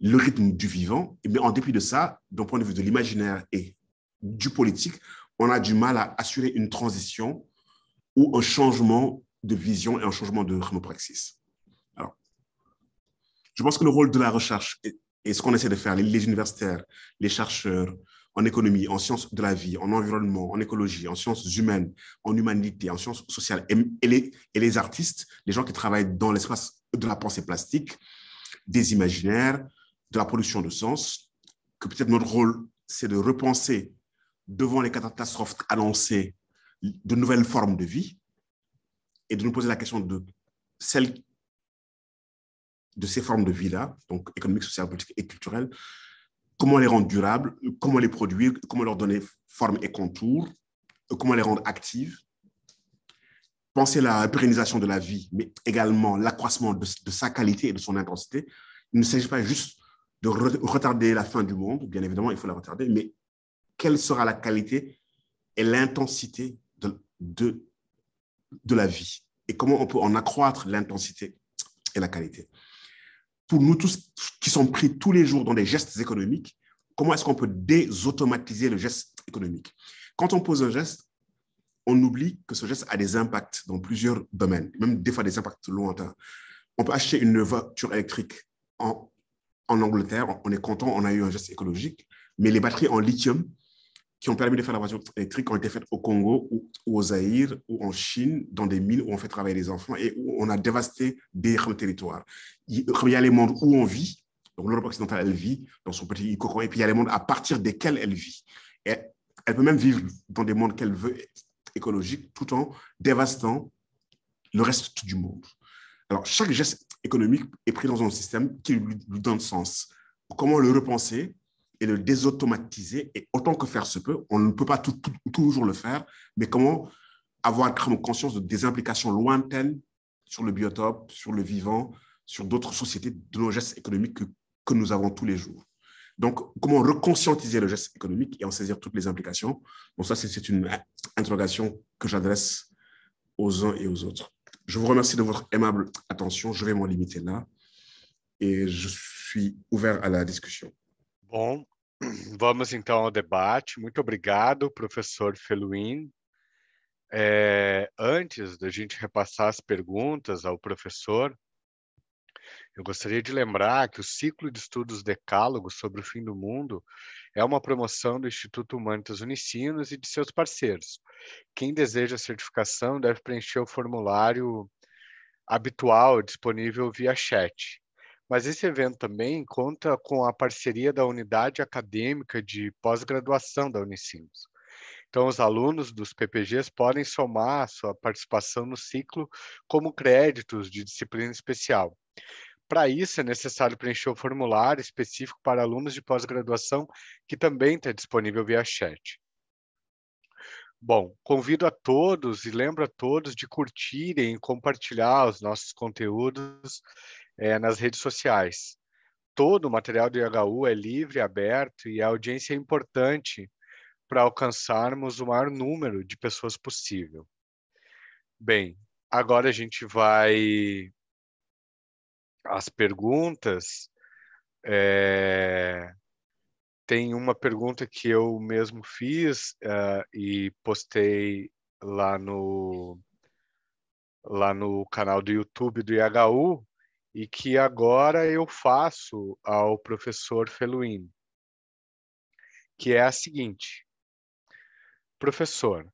le rythme du vivant. Mais en dépit de ça, d'un point de vue de l'imaginaire et du politique, on a du mal à assurer une transition ou un changement de vision et un changement de chronopraxis. Alors, je pense que le rôle de la recherche et ce qu'on essaie de faire, les universitaires, les chercheurs en économie, en sciences de la vie, en environnement, en écologie, en sciences humaines, en humanité, en sciences sociales, et les artistes, les gens qui travaillent dans l'espace de la pensée plastique, des imaginaires, de la production de sens, que peut-être notre rôle, c'est de repenser devant les catastrophes annoncées de nouvelles formes de vie et de nous poser la question de ces formes de vie-là, donc économiques, sociales, politiques et culturelles, comment les rendre durables, comment les produire, comment leur donner forme et contour, comment les rendre actives, penser la pérennisation de la vie, mais également l'accroissement de sa qualité et de son intensité. Il ne s'agit pas juste de retarder la fin du monde, bien évidemment, il faut la retarder, mais quelle sera la qualité et l'intensité de la vie et comment on peut en accroître l'intensité et la qualité. Pour nous tous qui sommes pris tous les jours dans des gestes économiques, comment est-ce qu'on peut désautomatiser le geste économique? Quand on pose un geste, on oublie que ce geste a des impacts dans plusieurs domaines, même des fois des impacts lointains. On peut acheter une voiture électrique en Angleterre, on est content, on a eu un geste écologique, mais les batteries en lithium qui ont permis de faire la voiture électrique ont été faites au Congo ou au Zaïre ou en Chine, dans des mines où on fait travailler les enfants et où on a dévasté des territoires. Il y a les mondes où on vit, donc l'Europe occidentale, elle vit dans son petit cocon, et puis il y a les mondes à partir desquels elle vit. Et elle peut même vivre dans des mondes qu'elle veut écologiques, tout en dévastant le reste du monde. Alors, chaque geste économique est pris dans un système qui lui donne sens. Comment le repenser et le désautomatiser, et autant que faire se peut, on ne peut pas toujours le faire, mais comment avoir conscience des implications lointaines sur le biotope, sur le vivant, sur d'autres sociétés, de nos gestes économiques que nous avons tous les jours. Donc, comment reconscientiser le geste économique et en saisir toutes les implications? Bon, ça, c'est une interrogation que j'adresse aux uns et aux autres. Je vous remercie de votre aimable attention. Je vais m'en limiter là et je suis ouvert à la discussion. Bom, vamos então ao debate. Muito obrigado, professor Feluin. Antes da gente repassar as perguntas ao professor, eu gostaria de lembrar que o ciclo de estudos Decálogo sobre o fim do mundo é uma promoção do Instituto Humanitas Unicinos e de seus parceiros. Quem deseja a certificação deve preencher o formulário habitual disponível via chat. Mas esse evento também conta com a parceria da Unidade Acadêmica de Pós-Graduação da Unicinos. Então, os alunos dos PPGs podem somar sua participação no ciclo como créditos de disciplina especial. Para isso, é necessário preencher o formulário específico para alunos de pós-graduação, que também está disponível via chat. Bom, convido a todos e lembro a todos de curtirem e compartilhar os nossos conteúdos nas redes sociais. Todo o material do IHU é livre, aberto e a audiência é importante para alcançarmos o maior número de pessoas possível. Bem, agora a gente vai às perguntas. Tem uma pergunta que eu mesmo fiz e postei lá no canal do YouTube do IHU e que agora eu faço ao professor Feluin, que é a seguinte: professor,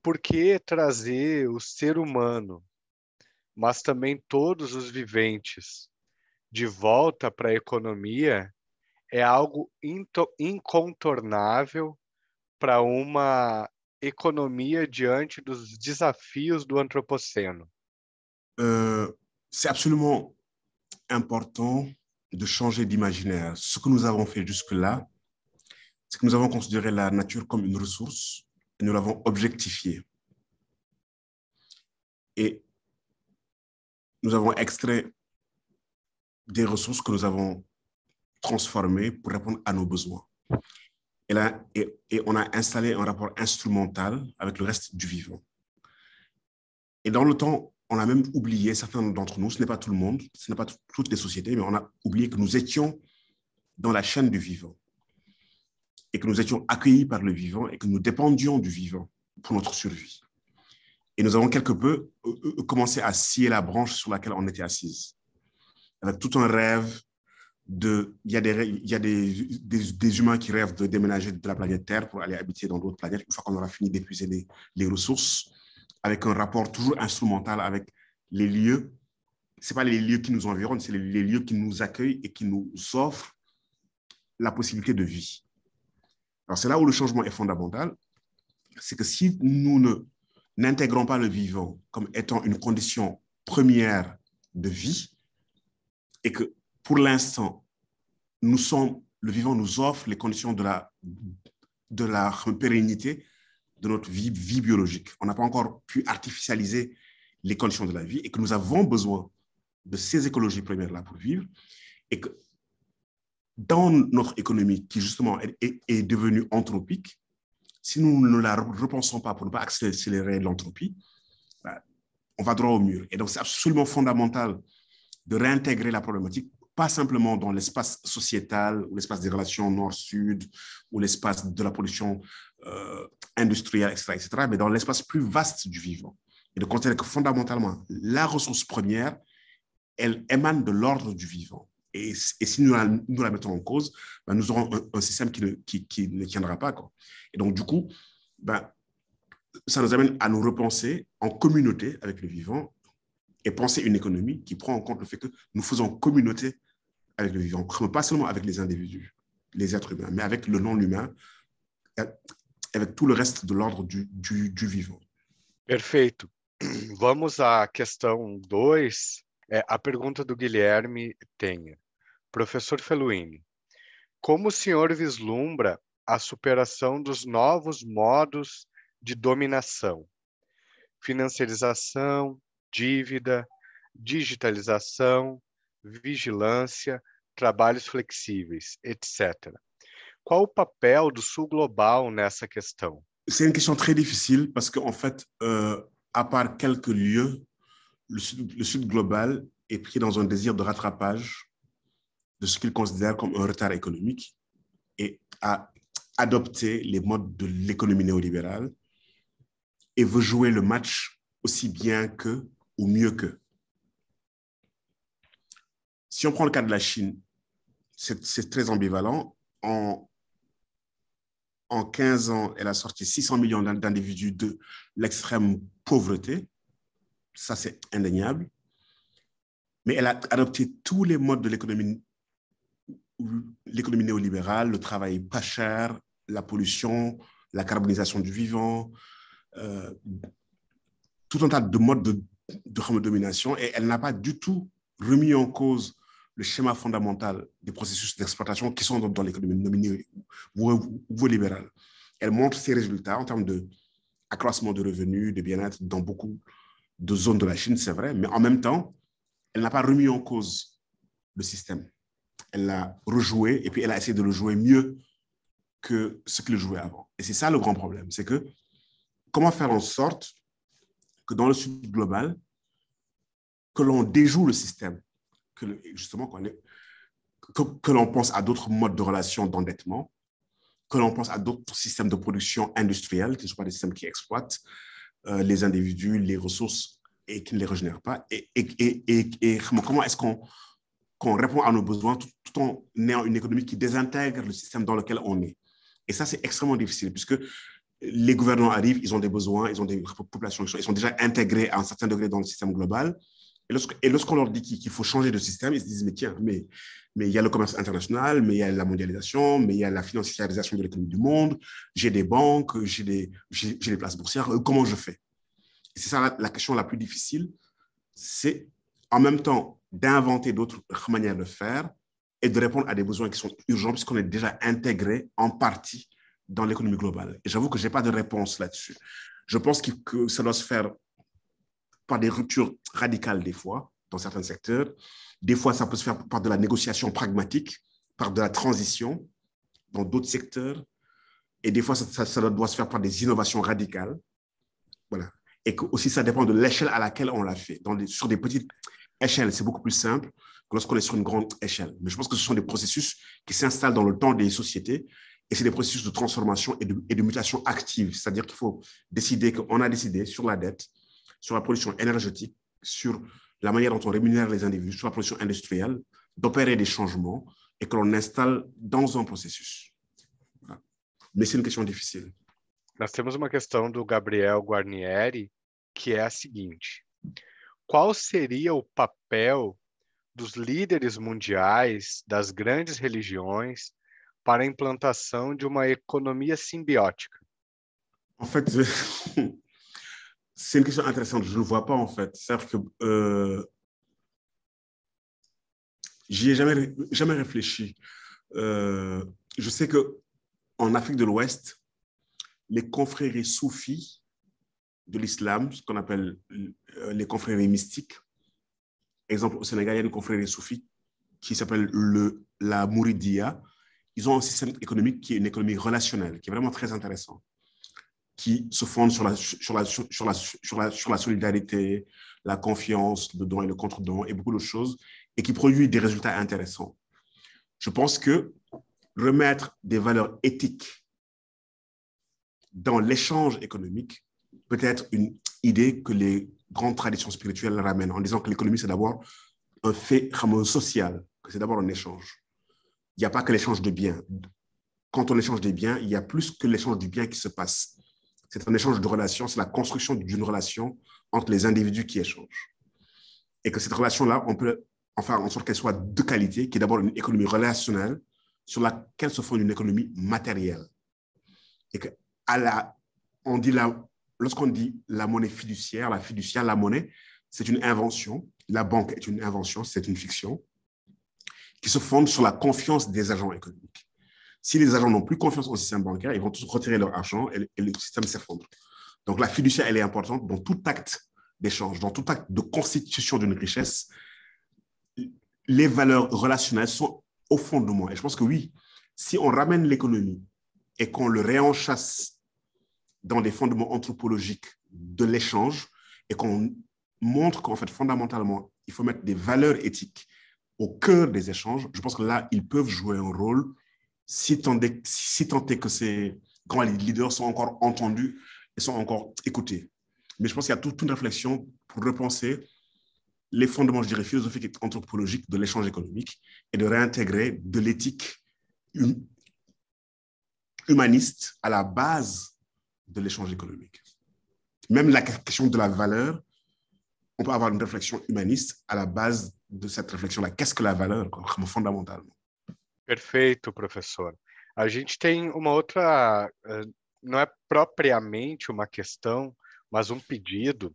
por que trazer o ser humano mas também todos os viventes de volta para a economia é algo incontornável para uma economia diante dos desafios do antropoceno. C'est absolument important de changer d'imaginaire. Ce que nous avons fait jusque-là, c'est que nous avons considéré la nature comme une ressource et nous l'avons objectifiée. Et nous avons extrait des ressources que nous avons transformées pour répondre à nos besoins. Et on a installé un rapport instrumental avec le reste du vivant. Et dans le temps, on a même oublié, certains d'entre nous, ce n'est pas tout le monde, ce n'est pas toutes les sociétés, mais on a oublié que nous étions dans la chaîne du vivant et que nous étions accueillis par le vivant et que nous dépendions du vivant pour notre survie. Et nous avons quelque peu commencé à scier la branche sur laquelle on était assise. Avec tout un rêve il y a des humains qui rêvent de déménager de la planète Terre pour aller habiter dans d'autres planètes une fois qu'on aura fini d'épuiser les ressources, avec un rapport toujours instrumental avec les lieux. Ce n'est pas les lieux qui nous environnent, c'est les lieux qui nous accueillent et qui nous offrent la possibilité de vie. Alors, c'est là où le changement est fondamental. C'est que si nous n'intégrons pas le vivant comme étant une condition première de vie et que, pour l'instant, le vivant nous offre les conditions de la pérennité de notre vie biologique. On n'a pas encore pu artificialiser les conditions de la vie et que nous avons besoin de ces écologies premières-là pour vivre et que dans notre économie qui justement est devenue anthropique, si nous ne la repensons pas pour ne pas accélérer l'entropie, on va droit au mur. Et donc, c'est absolument fondamental de réintégrer la problématique, pas simplement dans l'espace sociétal ou l'espace des relations nord-sud ou l'espace de la pollution industrielle, etc., mais dans l'espace plus vaste du vivant. Et de considérer que fondamentalement, la ressource première, elle émane de l'ordre du vivant. Et si nous la mettons en cause, nous aurons un système qui ne tiendra pas, quoi. Et donc, du coup, ça nous amène à nous repenser en communauté avec le vivant et penser une économie qui prend en compte le fait que nous faisons communauté avec le vivant, pas seulement avec les individus, les êtres humains, mais avec le non-humain, avec tout le reste de l'ordre du vivant. Perfeito. Vamos à questão 2. A pergunta do Guilherme Tenha. Professor Feluini, como o senhor vislumbra a superação dos novos modos de dominação? Financiarização, dívida, digitalização, vigilância, trabalhos flexíveis, etc. Qual o papel do Sul global nessa questão? C'est une question très difficile parce qu'en fait, à part quelques lieux, le Sud global est pris dans un désir de rattrapage de ce qu'il considère comme un retard économique et a adopté les modes de l'économie néolibérale et veut jouer le match aussi bien que ou mieux que. Si on prend le cas de la Chine, c'est très ambivalent. En 15 ans, elle a sorti 600 millions d'individus de l'extrême pauvreté. Ça, c'est indéniable. Mais elle a adopté tous les modes de l'économie néolibérale, le travail pas cher, la pollution, la carbonisation du vivant, tout un tas de modes de domination, et elle n'a pas du tout remis en cause le schéma fondamental des processus d'exploitation qui sont dans l'économie néolibérale. Elle montre ses résultats en termes d'accroissement de revenus, de bien-être dans beaucoup de zones de la Chine, c'est vrai, mais en même temps, elle n'a pas remis en cause le système. Elle l'a rejoué et puis elle a essayé de le jouer mieux que ce qu'il jouait avant. Et c'est ça le grand problème, c'est que comment faire en sorte que dans le Sud global, que l'on déjoue le système, justement, que l'on pense à d'autres modes de relations d'endettement, que l'on pense à d'autres systèmes de production industrielle, qui ne sont pas des systèmes qui exploitent les individus, les ressources et qui ne les régénèrent pas. Et comment est-ce qu'on répond à nos besoins tout en ayant une économie qui désintègre le système dans lequel on est. Et ça, c'est extrêmement difficile puisque les gouvernements arrivent, ils ont des besoins, ils ont des populations, ils sont déjà intégrés à un certain degré dans le système global, Et lorsqu'on leur dit qu'il faut changer de système, ils se disent, mais tiens, mais il y a le commerce international, mais il y a la mondialisation, mais il y a la financiarisation de l'économie du monde, j'ai des banques, j'ai des places boursières, comment je fais? Et c'est ça la question la plus difficile, c'est en même temps d'inventer d'autres manières de faire et de répondre à des besoins qui sont urgents puisqu'on est déjà intégré en partie dans l'économie globale. Et j'avoue que je n'ai pas de réponse là-dessus. Je pense que ça doit se faire par des ruptures radicales des fois, dans certains secteurs. Des fois, ça peut se faire par de la négociation pragmatique, par de la transition dans d'autres secteurs. Et des fois, ça doit se faire par des innovations radicales. Voilà. Et que aussi, ça dépend de l'échelle à laquelle on l'a fait. Sur des petites échelles, c'est beaucoup plus simple que lorsqu'on est sur une grande échelle. Mais je pense que ce sont des processus qui s'installent dans le temps des sociétés et c'est des processus de transformation et de mutation active. C'est-à-dire qu'il faut décider qu'on a décidé sur la dette, sur la production énergétique, sur la manière dont on rémunère les individus, sur la production industrielle, d'opérer des changements et que l'on installe dans un processus. Voilà. Mais c'est une question difficile. Nós temos uma questão do Gabriel Guarnieri, que é a seguinte: qual seria o papel dos líderes mundiais, das grandes religiões, para a implantação de uma economia simbiótica? En fait, c'est une question intéressante. Je ne le vois pas, en fait. C'est-à-dire que j'y ai jamais réfléchi. Je sais qu'en Afrique de l'Ouest, les confréries soufis de l'islam, ce qu'on appelle les confréries mystiques, exemple, au Sénégal, il y a une confrérie soufie qui s'appelle la Mouridia. Ils ont un système économique qui est une économie relationnelle, qui est vraiment très intéressant, qui se fonde sur la solidarité, la confiance, le don et le contre-don et beaucoup d'autres choses, et qui produit des résultats intéressants. Je pense que remettre des valeurs éthiques dans l'échange économique peut être une idée que les grandes traditions spirituelles ramènent, en disant que l'économie, c'est d'abord un fait social, que c'est d'abord un échange. Il n'y a pas que l'échange de biens. Quand on échange des biens, il y a plus que l'échange du bien qui se passe. C'est un échange de relations, c'est la construction d'une relation entre les individus qui échangent. Et que cette relation-là, on peut faire en sorte qu'elle soit de qualité, qui est d'abord une économie relationnelle sur laquelle se fonde une économie matérielle. Et que lorsqu'on dit la monnaie fiduciaire, la monnaie, c'est une invention. La banque est une invention, c'est une fiction qui se fonde sur la confiance des agents économiques. Si les agents n'ont plus confiance au système bancaire, ils vont tous retirer leur argent et le système s'effondre. Donc, la fiduciaire, elle est importante dans tout acte d'échange, dans tout acte de constitution d'une richesse. Les valeurs relationnelles sont au fondement. Et je pense que oui, si on ramène l'économie et qu'on le réenchasse dans des fondements anthropologiques de l'échange et qu'on montre qu'en fait, fondamentalement, il faut mettre des valeurs éthiques au cœur des échanges, je pense que là, ils peuvent jouer un rôle si tant est que ces grands leaders sont encore entendus et sont encore écoutés. Mais je pense qu'il y a toute une réflexion pour repenser les fondements, je dirais, philosophiques et anthropologiques de l'échange économique et de réintégrer de l'éthique humaniste à la base de l'échange économique. Même la question de la valeur, on peut avoir une réflexion humaniste à la base de cette réflexion-là. Qu'est-ce que la valeur, fondamentalement? Perfeito, professor. A gente tem uma outra, não é propriamente uma questão, mas um pedido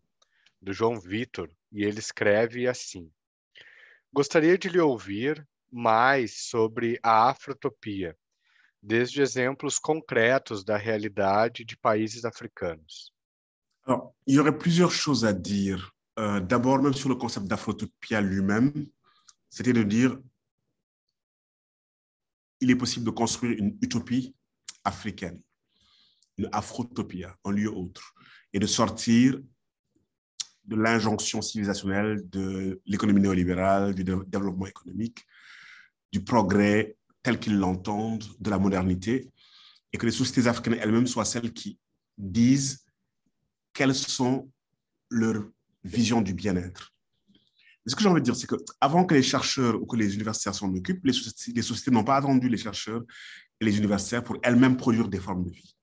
do João Vitor, e ele escreve assim: gostaria de lhe ouvir mais sobre a afrotopia, desde exemplos concretos da realidade de países africanos. Alors, il y aurait plusieurs choses à dire. D'abord, même sur le concept d'afrotopia lui-même, c'était de dire il est possible de construire une utopie africaine, une afrotopia, en lieu autre, et de sortir de l'injonction civilisationnelle de l'économie néolibérale, du développement économique, du progrès tel qu'ils l'entendent, de la modernité, et que les sociétés africaines elles-mêmes soient celles qui disent quelles sont leurs visions du bien-être. Ce que j'ai envie de dire, c'est qu'avant que les chercheurs ou que les universitaires s'en occupent, les sociétés n'ont pas attendu les chercheurs et les universitaires pour elles-mêmes produire des formes de vie.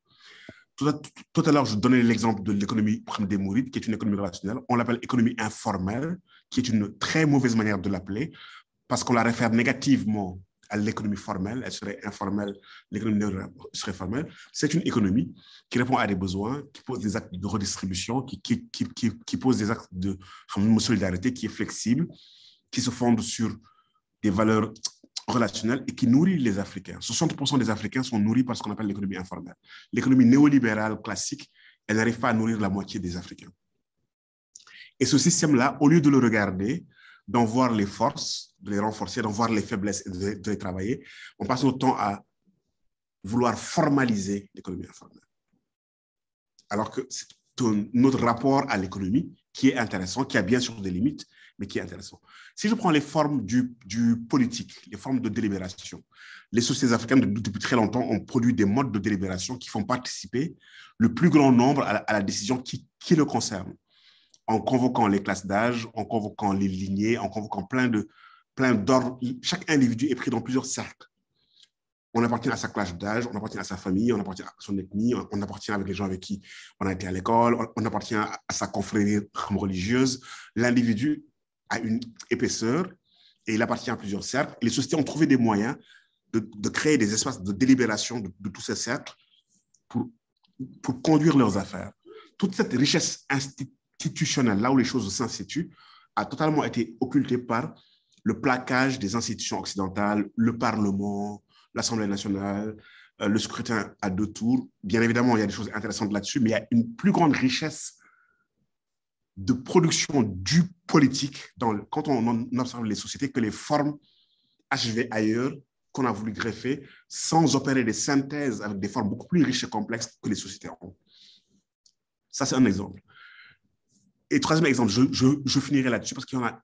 Tout à l'heure, je donnais l'exemple de l'économie des Mourides, qui est une économie relationnelle. On l'appelle économie informelle, qui est une très mauvaise manière de l'appeler, parce qu'on la réfère négativement à l'économie formelle. Elle serait informelle, l'économie serait formelle. C'est une économie qui répond à des besoins, qui pose des actes de redistribution, qui pose des actes de solidarité, qui est flexible, qui se fonde sur des valeurs relationnelles et qui nourrit les Africains. 60% des Africains sont nourris par ce qu'on appelle l'économie informelle. L'économie néolibérale classique, elle n'arrive pas à nourrir la moitié des Africains. Et ce système-là, au lieu de le regarder, d'en voir les forces, de les renforcer, d'en voir les faiblesses et de les travailler, on passe notre temps à vouloir formaliser l'économie informelle. Alors que c'est notre rapport à l'économie qui est intéressant, qui a bien sûr des limites, mais qui est intéressant. Si je prends les formes du politique, les formes de délibération, les sociétés africaines, depuis très longtemps, ont produit des modes de délibération qui font participer le plus grand nombre à la décision qui le concerne, en convoquant les classes d'âge, en convoquant les lignées, en convoquant plein d'ordres. Chaque individu est pris dans plusieurs cercles. On appartient à sa classe d'âge, on appartient à sa famille, on appartient à son ethnie, on appartient avec les gens avec qui on a été à l'école, on appartient à sa confrérie religieuse. L'individu a une épaisseur et il appartient à plusieurs cercles. Et les sociétés ont trouvé des moyens de créer des espaces de délibération de tous ces cercles pour conduire leurs affaires. Toute cette richesse institutionnelle, là où les choses s'instituent, a totalement été occultée par le plaquage des institutions occidentales, le Parlement, l'Assemblée nationale, le scrutin à 2 tours. Bien évidemment, il y a des choses intéressantes là-dessus, mais il y a une plus grande richesse de production du politique quand on observe les sociétés que les formes achevées ailleurs qu'on a voulu greffer sans opérer des synthèses avec des formes beaucoup plus riches et complexes que les sociétés ont. Ça, c'est un exemple. Et troisième exemple, je finirai là-dessus parce qu'il y en a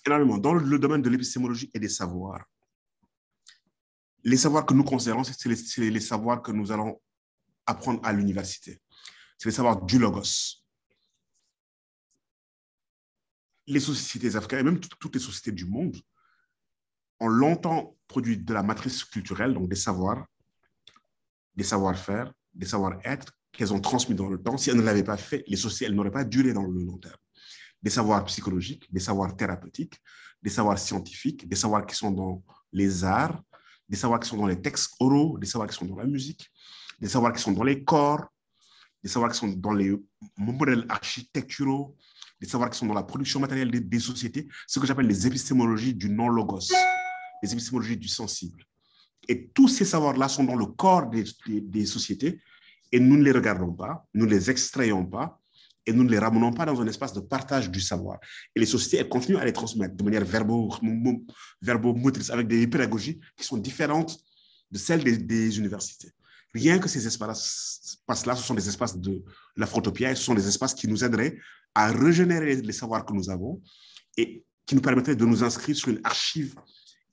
énormément. Dans le domaine de l'épistémologie et des savoirs, les savoirs que nous considérons, c'est les savoirs que nous allons apprendre à l'université. C'est les savoirs du logos. Les sociétés africaines, et même toutes les sociétés du monde, ont longtemps produit de la matrice culturelle, donc des savoirs, des savoir-faire, des savoir-être qu'elles ont transmis dans le temps. Si elles ne l'avaient pas fait, les sociétés, elles n'auraient pas duré dans le long terme. Des savoirs psychologiques, des savoirs thérapeutiques, des savoirs scientifiques, des savoirs qui sont dans les arts, des savoirs qui sont dans les textes oraux, des savoirs qui sont dans la musique, des savoirs qui sont dans les corps, des savoirs qui sont dans les modèles architecturaux, des savoirs qui sont dans la production matérielle des sociétés, ce que j'appelle les épistémologies du non-logos, les épistémologies du sensible. Et tous ces savoirs-là sont dans le corps des sociétés et nous ne les regardons pas, nous ne les extrayons pas et nous ne les ramenons pas dans un espace de partage du savoir. Et les sociétés, elles continuent à les transmettre de manière verbo-motrice avec des pédagogies qui sont différentes de celles des universités. Rien que ces espaces-là, ce sont des espaces de la Frotopia et ce sont des espaces qui nous aideraient à régénérer les savoirs que nous avons et qui nous permettraient de nous inscrire sur une archive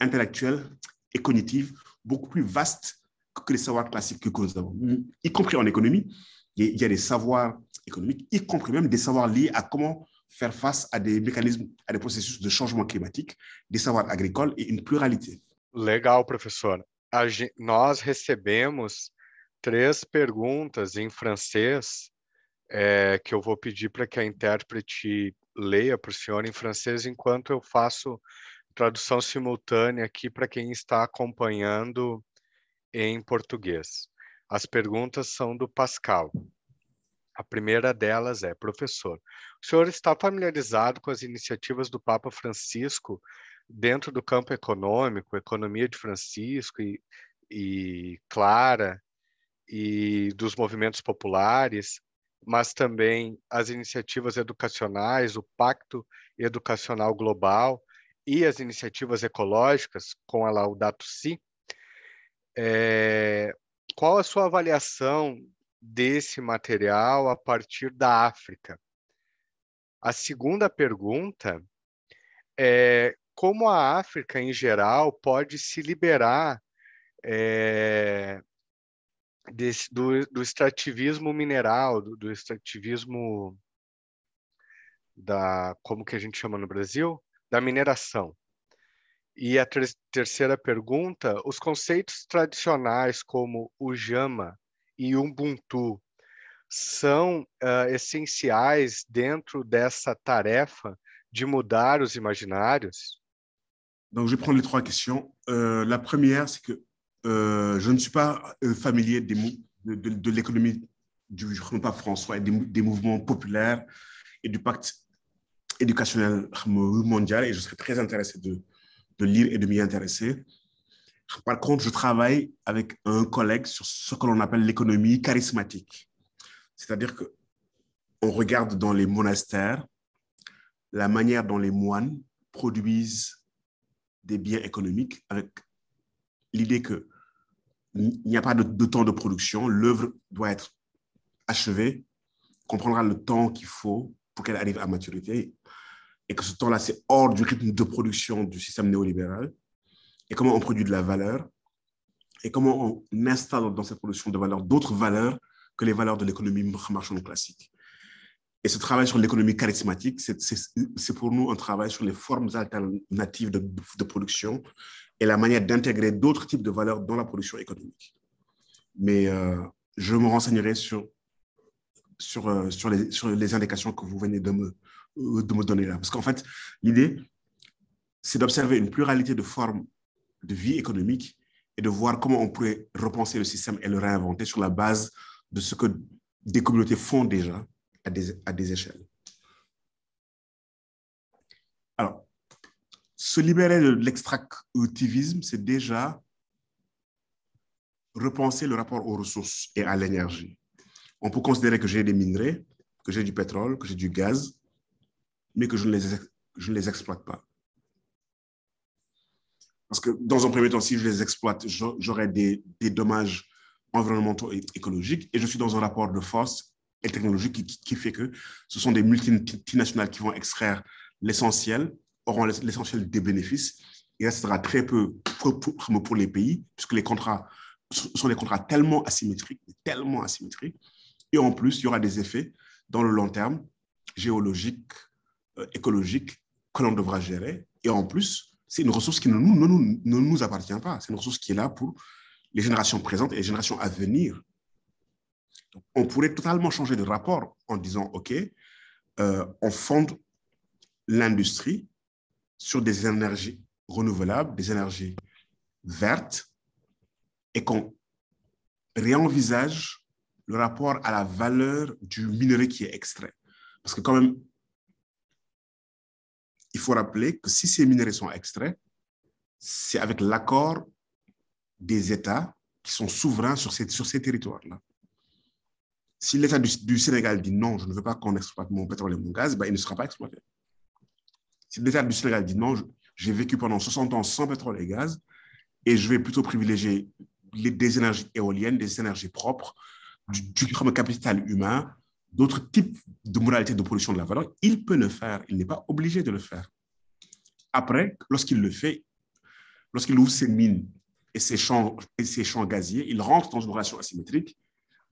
intellectuelle et cognitive beaucoup plus vaste que les savoirs classiques que nous avons, y compris en économie. Il y a des savoirs économiques, y compris même des savoirs liés à comment faire face à des mécanismes, à des processus de changement climatique, des savoirs agricoles et une pluralité. Legal, professor. Nós recebemos 3 perguntas em francês que eu vou pedir para que a intérprete leia para o senhor em francês enquanto eu faço tradução simultânea aqui para quem está acompanhando em português. As perguntas são do Pascal. A primeira delas é: professor, o senhor está familiarizado com as iniciativas do Papa Francisco dentro do campo econômico, economia de Francisco e Clara, e dos movimentos populares, mas também as iniciativas educacionais, o Pacto Educacional Global e as iniciativas ecológicas com a Laudato Si? Qual a sua avaliação desse material a partir da África? A segunda pergunta é como a África, em geral, pode se liberar do extrativismo mineral, do extrativismo como que a gente chama no Brasil? Da mineração. E a terceira pergunta, os conceitos tradicionais como o Jama e Ubuntu são essenciais dentro dessa tarefa de mudar os imaginários? Donc, je vais prendre les trois questions. La première, c'est que je ne suis pas familier de l'économie du repas François et des mouvements populaires et du pacte éducationnel mondial, et je serais très intéressé de lire et de m'y intéresser. Par contre, je travaille avec un collègue sur ce que l'on appelle l'économie charismatique. C'est-à-dire qu'on regarde dans les monastères la manière dont les moines produisent des biens économiques avec l'idée qu'il n'y a pas de temps de production, l'œuvre doit être achevée, qu'on prendra le temps qu'il faut pour qu'elle arrive à maturité, et que ce temps-là, c'est hors du rythme de production du système néolibéral, et comment on produit de la valeur, et comment on installe dans cette production de valeur d'autres valeurs que les valeurs de l'économie marchande classique. Et ce travail sur l'économie charismatique, c'est pour nous un travail sur les formes alternatives de production et la manière d'intégrer d'autres types de valeurs dans la production économique. Mais je me renseignerai sur les indications que vous venez de me donner là. Parce qu'en fait, l'idée, c'est d'observer une pluralité de formes de vie économique et de voir comment on pourrait repenser le système et le réinventer sur la base de ce que des communautés font déjà à des échelles. Alors, se libérer de l'extractivisme, c'est déjà repenser le rapport aux ressources et à l'énergie. On peut considérer que j'ai des minerais, que j'ai du pétrole, que j'ai du gaz, mais que je ne les exploite pas. Parce que dans un premier temps, si je les exploite, j'aurai des dommages environnementaux et écologiques, et je suis dans un rapport de force et technologique qui fait que ce sont des multinationales qui vont extraire l'essentiel, auront l'essentiel des bénéfices. Il restera très peu pour les pays, puisque les contrats sont des contrats tellement asymétriques. Et en plus, il y aura des effets dans le long terme, géologiques, écologiques, que l'on devra gérer. Et en plus, c'est une ressource qui ne nous appartient pas. C'est une ressource qui est là pour les générations présentes et les générations à venir. Donc, on pourrait totalement changer de rapport en disant, OK, on fonde l'industrie sur des énergies renouvelables, des énergies vertes, et qu'on réenvisage le rapport à la valeur du minerai qui est extrait. Parce que quand même, il faut rappeler que si ces minerais sont extraits, c'est avec l'accord des États qui sont souverains sur ces territoires-là. Si l'État du Sénégal dit non, je ne veux pas qu'on exploite mon pétrole et mon gaz, ben, il ne sera pas exploité. Si l'État du Sénégal dit non, j'ai vécu pendant 60 ans sans pétrole et gaz, et je vais plutôt privilégier des énergies éoliennes, des énergies propres, du capital humain, d'autres types de modalités de production de la valeur, il peut le faire. Il n'est pas obligé de le faire. Après, lorsqu'il le fait, lorsqu'il ouvre ses mines et ses champs gaziers, il rentre dans une relation asymétrique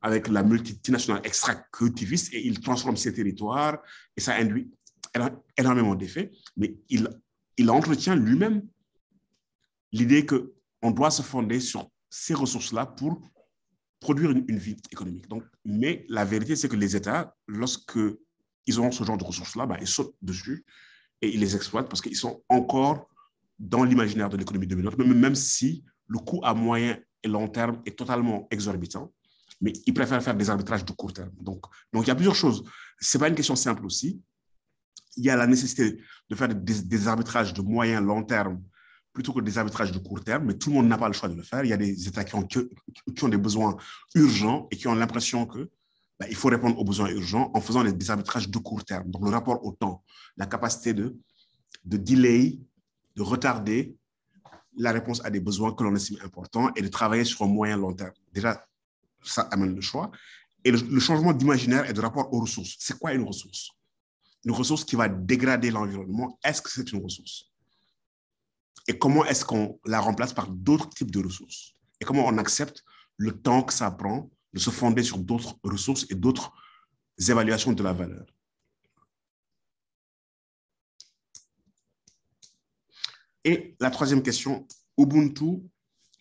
avec la multinationale extractiviste et il transforme ses territoires et ça induit énormément d'effets, mais il entretient lui-même l'idée qu'on doit se fonder sur ces ressources-là pour produire une vie économique. Donc, mais la vérité, c'est que les États, lorsqu'ils ont ce genre de ressources-là, ben, ils sautent dessus et ils les exploitent parce qu'ils sont encore dans l'imaginaire de l'économie dominante, même si le coût à moyen et long terme est totalement exorbitant, mais ils préfèrent faire des arbitrages de court terme. Donc il y a plusieurs choses. Ce n'est pas une question simple aussi. Il y a la nécessité de faire des arbitrages de moyen long terme plutôt que des arbitrages de court terme, mais tout le monde n'a pas le choix de le faire. Il y a des États qui ont des besoins urgents et qui ont l'impression que il faut répondre aux besoins urgents en faisant des arbitrages de court terme. Donc, le rapport au temps, la capacité de delay, de retarder la réponse à des besoins que l'on estime importants et de travailler sur un moyen long terme. Déjà, ça amène le choix. Et le changement d'imaginaire et de rapport aux ressources. C'est quoi une ressource? Une ressource qui va dégrader l'environnement, est-ce que c'est une ressource? Et comment est-ce qu'on la remplace par d'autres types de ressources? Et comment on accepte le temps que ça prend de se fonder sur d'autres ressources et d'autres évaluations de la valeur? Et la troisième question, Ubuntu,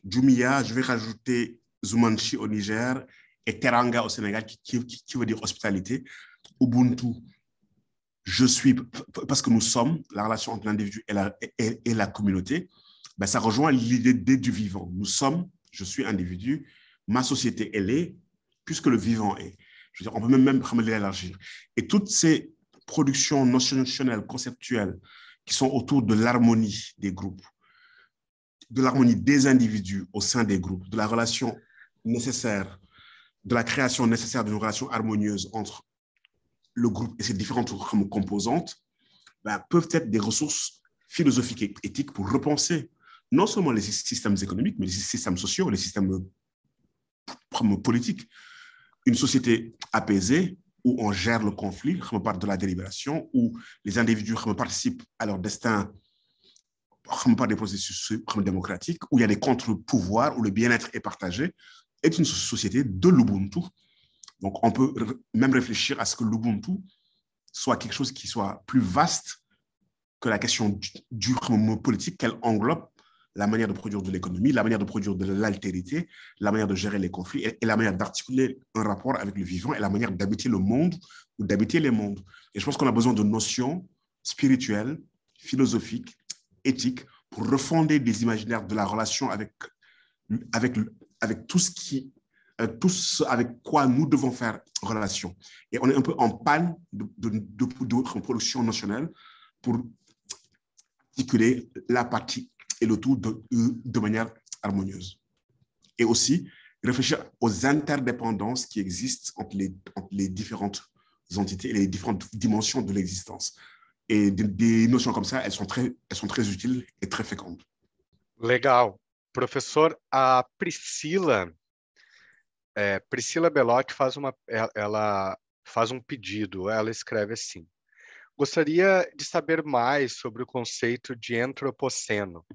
Jumia, je vais rajouter Zumanchi au Niger et teranga au Sénégal, qui veut dire hospitalité. Ubuntu, je suis, parce que nous sommes, la relation entre l'individu et la communauté, ben, ça rejoint l'idée du vivant. Nous sommes, je suis individu, ma société, elle est, puisque le vivant est. Je veux dire, on peut même l'élargir. Et toutes ces productions notionnelles, conceptuelles, qui sont autour de l'harmonie des groupes, de l'harmonie des individus au sein des groupes, de la relation nécessaire, de la création nécessaire d'une relation harmonieuse entre le groupe et ses différentes composantes, ben, peuvent être des ressources philosophiques et éthiques pour repenser non seulement les systèmes économiques, mais les systèmes sociaux, les systèmes politiques. Une société apaisée où on gère le conflit, par de la délibération, où les individus participent à leur destin par des processus démocratiques, où il y a des contre-pouvoirs, où le bien-être est partagé, est une société de l'Ubuntu. Donc, on peut même réfléchir à ce que l'Ubuntu soit quelque chose qui soit plus vaste que la question du politique, qu'elle englobe la manière de produire de l'économie, la manière de produire de l'altérité, la manière de gérer les conflits et la manière d'articuler un rapport avec le vivant et la manière d'habiter le monde ou d'habiter les mondes. Et je pense qu'on a besoin de notions spirituelles, philosophiques, éthiques pour refonder des imaginaires de la relation avec tout ce qui tout ce avec quoi nous devons faire relation. Et on est un peu en panne d'autres productions notionnelles pour articuler la partie et le tout de manière harmonieuse. Et aussi, réfléchir aux interdépendances qui existent entre les différentes entités et les différentes dimensions de l'existence. Et des notions comme ça, elles sont très utiles et très fécondes. Legal. Professor, a Priscila Bellotti ela faz um pedido. Ela escreve assim: gostaria de saber mais sobre o conceito de antropoceno.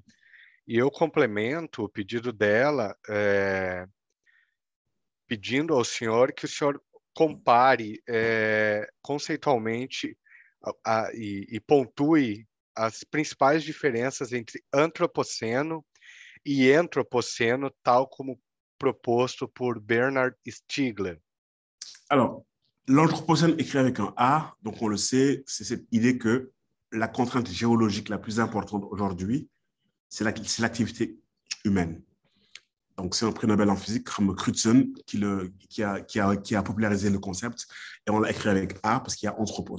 E eu complemento o pedido dela, pedindo ao senhor que o senhor compare conceitualmente e pontue as principais diferenças entre antropoceno e entropoceno, tal como proposto por Bernard Stiegler. Alors, l'anthropocène écrit avec un A, donc on le sait, c'est cette idée que la contrainte géologique la plus importante aujourd'hui, c'est l'activité humaine. Donc, c'est un prix Nobel en physique, Crutzen, qui a popularisé le concept, et on l'a écrit avec A parce qu'il y a anthropos.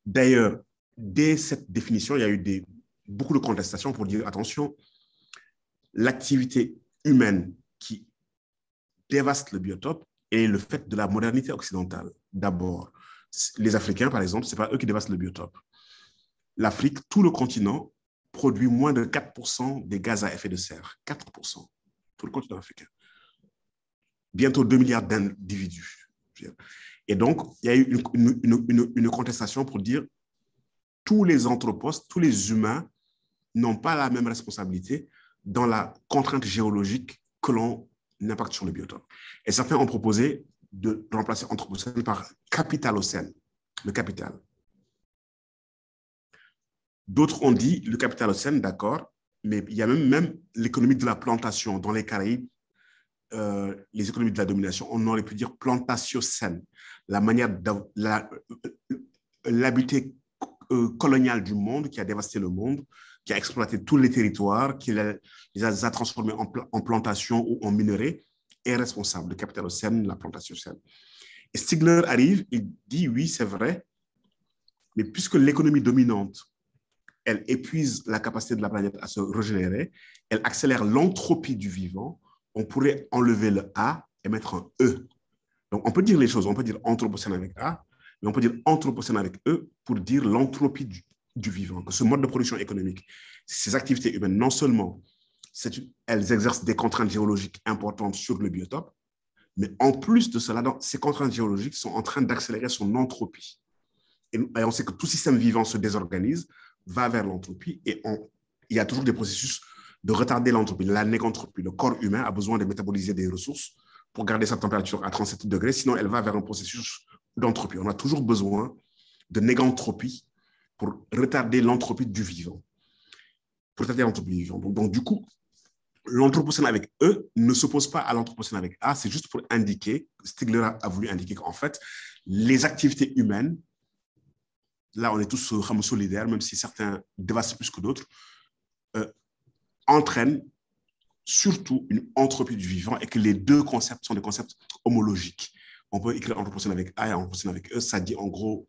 D'ailleurs, dès cette définition, il y a eu beaucoup de contestations pour dire, attention, l'activité humaine qui dévaste le biotope et le fait de la modernité occidentale. D'abord, les Africains, par exemple, ce n'est pas eux qui dévastent le biotope. L'Afrique, tout le continent, produit moins de 4% des gaz à effet de serre. 4%, tout le continent africain. Bientôt 2 milliards d'individus. Et donc, il y a eu une contestation pour dire tous les anthropostes, tous les humains n'ont pas la même responsabilité dans la contrainte géologique que l'on impacte sur le biotope. Et certains ont proposé de remplacer anthropocène par capitalocène, le capital. D'autres ont dit le capitalocène, d'accord, mais il y a même l'économie de la plantation dans les Caraïbes, les économies de la domination, on aurait pu dire plantatiocène, la manière de l'habité coloniale du monde qui a dévasté le monde, qui a exploité tous les territoires, qui les a transformés en plantations ou en minerais, est responsable. Le capitalocène, la plantatiocène. Et Stiegler arrive, il dit oui, c'est vrai, mais puisque l'économie dominante, elle épuise la capacité de la planète à se régénérer, elle accélère l'entropie du vivant, on pourrait enlever le A et mettre un E. Donc, on peut dire les choses, on peut dire anthropocène avec A, mais on peut dire anthropocène avec E pour dire l'entropie du vivant. Que ce mode de production économique, ces activités humaines, non seulement elles exercent des contraintes géologiques importantes sur le biotope, mais en plus de cela, ces contraintes géologiques sont en train d'accélérer son entropie. Et on sait que tout système vivant se désorganise, va vers l'entropie, et il y a toujours des processus de retarder l'entropie, la négantropie. Le corps humain a besoin de métaboliser des ressources pour garder sa température à 37 degrés, sinon elle va vers un processus d'entropie. On a toujours besoin de négantropie pour retarder l'entropie du vivant. Pour retarder l'entropie du vivant. Donc, du coup, l'anthropocène avec E ne s'oppose pas à l'anthropocène avec A, c'est juste pour indiquer, Stigler a voulu indiquer qu'en fait, les activités humaines, là on est tous solidaires, même si certains dévastent plus que d'autres, entraînent surtout une entropie du vivant et que les deux concepts sont des concepts homologiques. On peut écrire anthropocène avec A et anthropocène avec E, ça dit en gros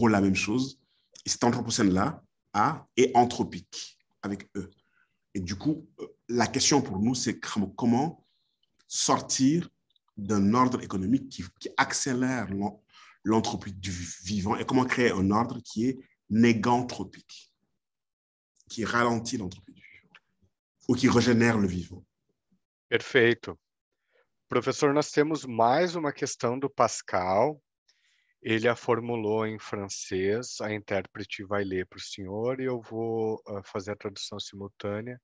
la même chose. Et cet anthropocène-là, A, est anthropique avec E. Et du coup, la question pour nous, c'est comment sortir d'un ordre économique qui accélère l'entropie du vivant et comment créer un ordre qui est négantropique, qui ralentit l'entropie du vivant ou qui régénère le vivant. Perfeito. Professor, nós temos mais uma questão do Pascal. Ele a formulou em francês, a intérprete vai ler para o senhor e eu vou fazer a tradução simultânea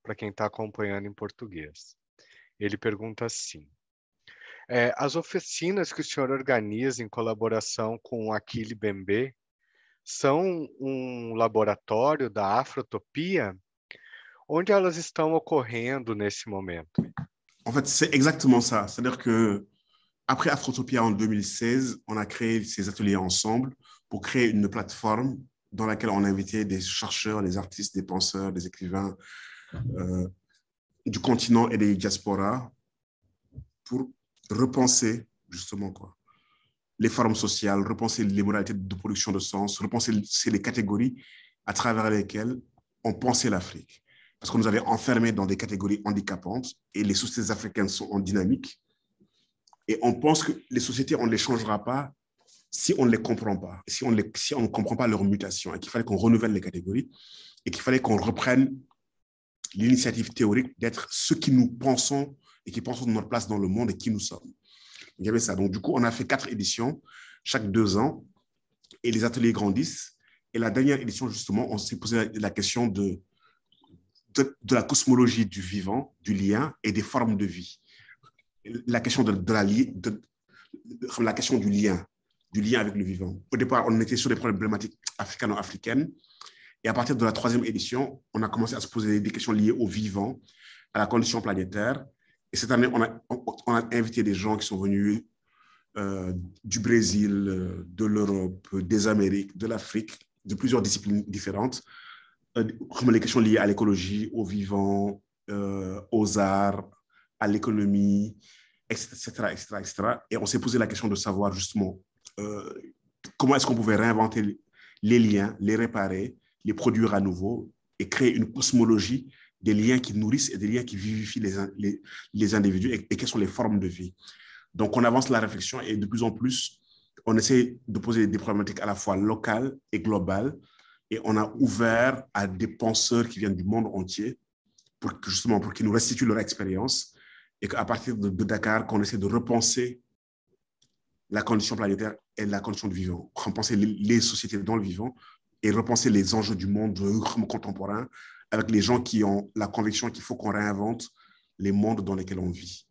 para quem está acompanhando em português. Ele pergunta assim: as oficinas que o senhor organiza em colaboração com o Akili Bembe são um laboratório da afrotopia? Onde elas estão ocorrendo nesse momento? En fait, c'est exactement ça. C'est-à-dire que après Afrotopia en 2016, on a créé ces ateliers ensemble pour créer une plateforme dans laquelle on a invité des chercheurs, des artistes, des penseurs, des écrivains du continent et des diasporas pour repenser justement les formes sociales, repenser les modalités de production de sens, repenser les catégories à travers lesquelles on pensait l'Afrique. Parce qu'on nous avait enfermés dans des catégories handicapantes et les sociétés africaines sont en dynamique. Et on pense que les sociétés, on ne les changera pas si on ne les comprend pas, si on ne comprend pas leur mutation, et qu'il fallait qu'on renouvelle les catégories et qu'il fallait qu'on reprenne l'initiative théorique d'être ce qui nous pensons et qui pensons de notre place dans le monde et qui nous sommes. Il y avait ça. Donc, du coup, on a fait 4 éditions, chaque 2 ans, et les ateliers grandissent. Et la dernière édition, justement, on s'est posé la question de la cosmologie du vivant, du lien et des formes de vie. La question la question du lien avec le vivant. Au départ, on était sur des problématiques africano-africaines. Et à partir de la 3e édition, on a commencé à se poser des questions liées au vivant, à la condition planétaire. Et cette année, on a invité des gens qui sont venus du Brésil, de l'Europe, des Amériques, de l'Afrique, de plusieurs disciplines différentes, comme les questions liées à l'écologie, au vivant, aux arts, à l'économie, etc., etc., etc. Et on s'est posé la question de savoir justement comment est-ce qu'on pouvait réinventer les liens, les réparer, les produire à nouveau et créer une cosmologie des liens qui nourrissent et des liens qui vivifient les individus et quelles sont les formes de vie. Donc, on avance la réflexion et de plus en plus, on essaie de poser des problématiques à la fois locales et globales et on a ouvert à des penseurs qui viennent du monde entier pour qu'ils nous restituent leur expérience et qu'à partir de Dakar, qu'on essaie de repenser la condition planétaire et la condition du vivant, repenser les sociétés dans le vivant et repenser les enjeux du monde contemporain avec les gens qui ont la conviction qu'il faut qu'on réinvente les mondes dans lesquels on vit.